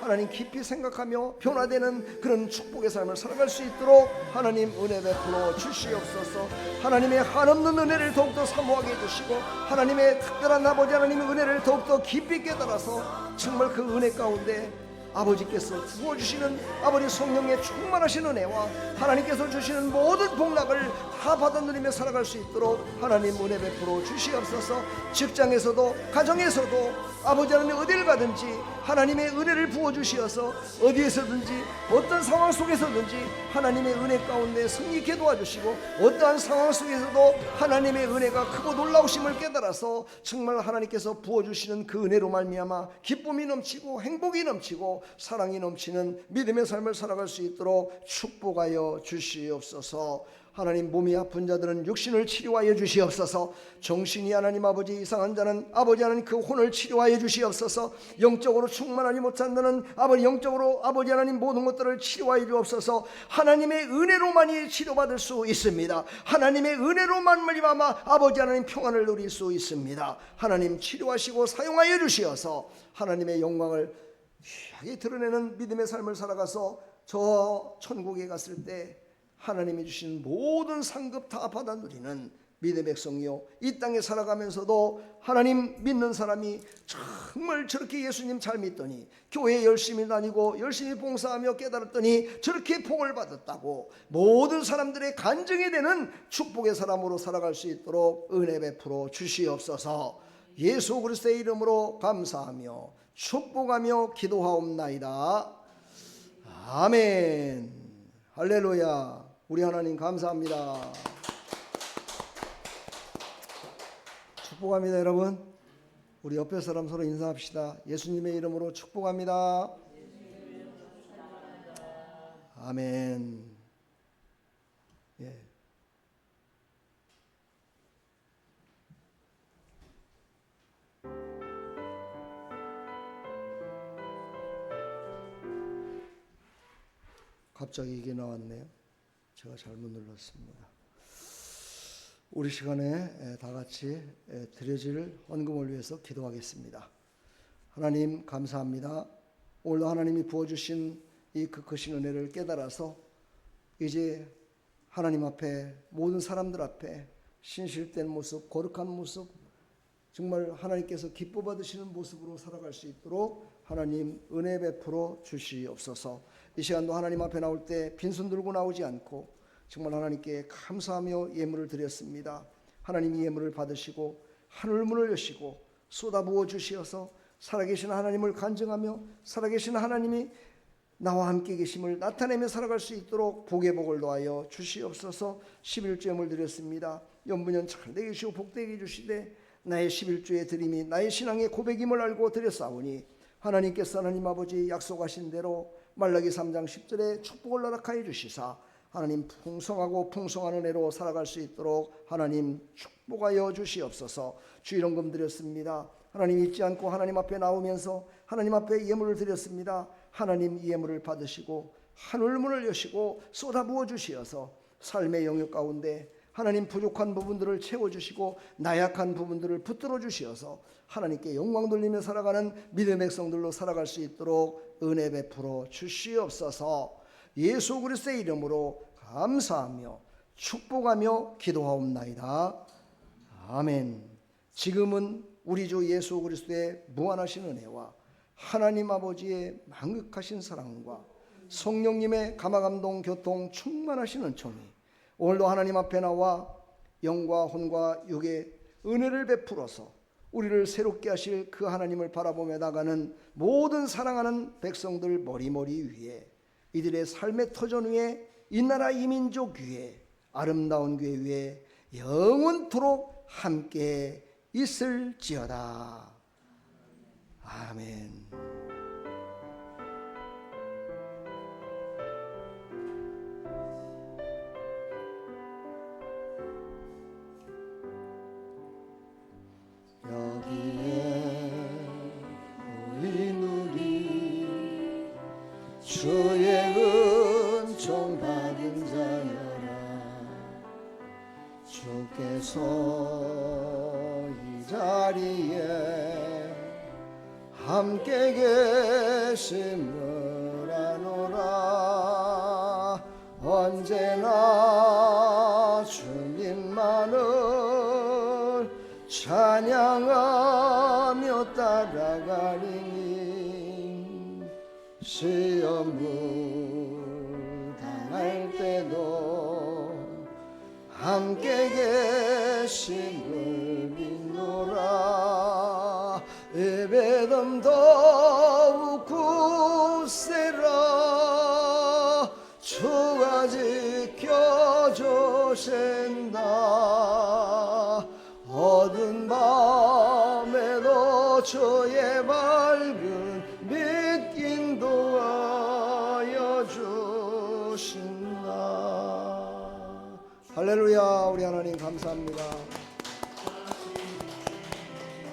하나님 깊이 생각하며 변화되는 그런 축복의 삶을 살아갈 수 있도록 하나님 은혜 베풀어 주시옵소서. 하나님의 한없는 은혜를 더욱더 사모하게 해주시고 하나님의 특별한 아버지 하나님의 은혜를 더욱더 깊이 깨달아서 정말 그 은혜 가운데 아버지께서 부어주시는 아버지 성령의 충만하신 은혜와 하나님께서 주시는 모든 복락을 다 받아 누리며 살아갈 수 있도록 하나님 은혜 베풀어 주시옵소서. 직장에서도 가정에서도 아버지 하나님 어디를 가든지 하나님의 은혜를 부어주시어서 어디에서든지 어떤 상황 속에서든지 하나님의 은혜 가운데 승리케 도와주시고 어떠한 상황 속에서도 하나님의 은혜가 크고 놀라우심을 깨달아서 정말 하나님께서 부어주시는 그 은혜로 말미암아 기쁨이 넘치고 행복이 넘치고 사랑이 넘치는 믿음의 삶을 살아갈 수 있도록 축복하여 주시옵소서. 하나님 몸이 아픈 자들은 육신을 치료하여 주시옵소서. 정신이 하나님 아버지 이상한 자는 아버지 하나님 그 혼을 치료하여 주시옵소서. 영적으로 충만하지 못한 자는 아버지 영적으로 아버지 하나님 모든 것들을 치료하여 주옵소서. 하나님의 은혜로만이 치료받을 수 있습니다. 하나님의 은혜로만 말미암아 아버지 하나님 평안을 누릴 수 있습니다. 하나님 치료하시고 사용하여 주시어서 하나님의 영광을 귀하게 드러내는 믿음의 삶을 살아가서 저 천국에 갔을 때 하나님이 주신 모든 상급 다 받아 누리는 믿음의 백성이요 이 땅에 살아가면서도 하나님 믿는 사람이 정말 저렇게 예수님 잘 믿더니 교회 열심히 다니고 열심히 봉사하며 깨달았더니 저렇게 복을 받았다고 모든 사람들의 간증이 되는 축복의 사람으로 살아갈 수 있도록 은혜 베풀어 주시옵소서. 예수 그리스도의 이름으로 감사하며 축복하며 기도하옵나이다. 아멘. 할렐루야. 우리 하나님 감사합니다. 축복합니다. 여러분 우리 옆에 사람 서로 인사합시다. 예수님의 이름으로 축복합니다. 아멘. 예. 갑자기 이게 나왔네요. 제가 잘못 눌렀습니다. 우리 시간에 다 같이 드려질 헌금을 위해서 기도하겠습니다. 하나님 감사합니다. 오늘도 하나님이 부어주신 이 크신 은혜를 깨달아서 이제 하나님 앞에 모든 사람들 앞에 신실된 모습, 거룩한 모습, 정말 하나님께서 기뻐 받으시는 모습으로 살아갈 수 있도록 하나님 은혜 베풀어 주시옵소서. 이 시간도 하나님 앞에 나올 때 빈손 들고 나오지 않고 정말 하나님께 감사하며 예물을 드렸습니다. 하나님이 예물을 받으시고 하늘문을 여시고 쏟아부어 주시어서 살아계신 하나님을 간증하며 살아계신 하나님이 나와 함께 계심을 나타내며 살아갈 수 있도록 복의 복을 더하여 주시옵소서. 11조 예물 드렸습니다. 연분연 잘되게 주시고 복되게 주시되 나의 11조의 드림이 나의 신앙의 고백임을 알고 드렸사오니 하나님께서 하나님 아버지 약속하신 대로 말라기 3장 10절에 축복을 허락하여 주시사 하나님 풍성하고 풍성한 은혜로 살아갈 수 있도록 하나님 축복하여 주시옵소서. 주일헌금 드렸습니다. 하나님 잊지 않고 하나님 앞에 나오면서 하나님 앞에 예물을 드렸습니다. 하나님 이 예물을 받으시고 하늘문을 여시고 쏟아부어 주시어서 삶의 영역 가운데 하나님 부족한 부분들을 채워주시고 나약한 부분들을 붙들어 주시어서 하나님께 영광 돌리며 살아가는 믿음의 백성들로 살아갈 수 있도록 은혜 베풀어 주시옵소서. 예수 그리스도의 이름으로 감사하며 축복하며 기도하옵나이다. 아멘. 지금은 우리 주 예수 그리스도의 무한하신 은혜와 하나님 아버지의 만극하신 사랑과 성령님의 감화감동 교통 충만하신 은총이 오늘도 하나님 앞에 나와 영과 혼과 육의 은혜를 베풀어서 우리를 새롭게 하실 그 하나님을 바라보며 나가는 모든 사랑하는 백성들 머리머리 위에, 이들의 삶의 터전 위에, 이 나라 이 민족 위에, 아름다운 교회 위에 영원토록 함께 있을지어다. 아멘. 여기에 우리 주의 은총 받은 자여라. 주께서 이 자리에 함께 계심을 아노라. 언제나 주님만을 찬양하며 따라가리니 시험을 당할 때도 함께 계심을 믿노라. 예배덤 더욱 굳세라. 주가 지켜주신다. 어두운 밤에도 주의 밝은 빛 인도하여 주신다. 할렐루야. 우리 하나님 감사합니다.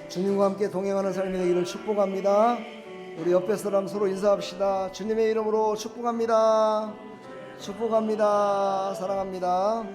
주님과 함께 동행하는 삶이 되기를 축복합니다. 우리 옆에 사람 서로 인사합시다. 주님의 이름으로 축복합니다. 축복합니다. 사랑합니다.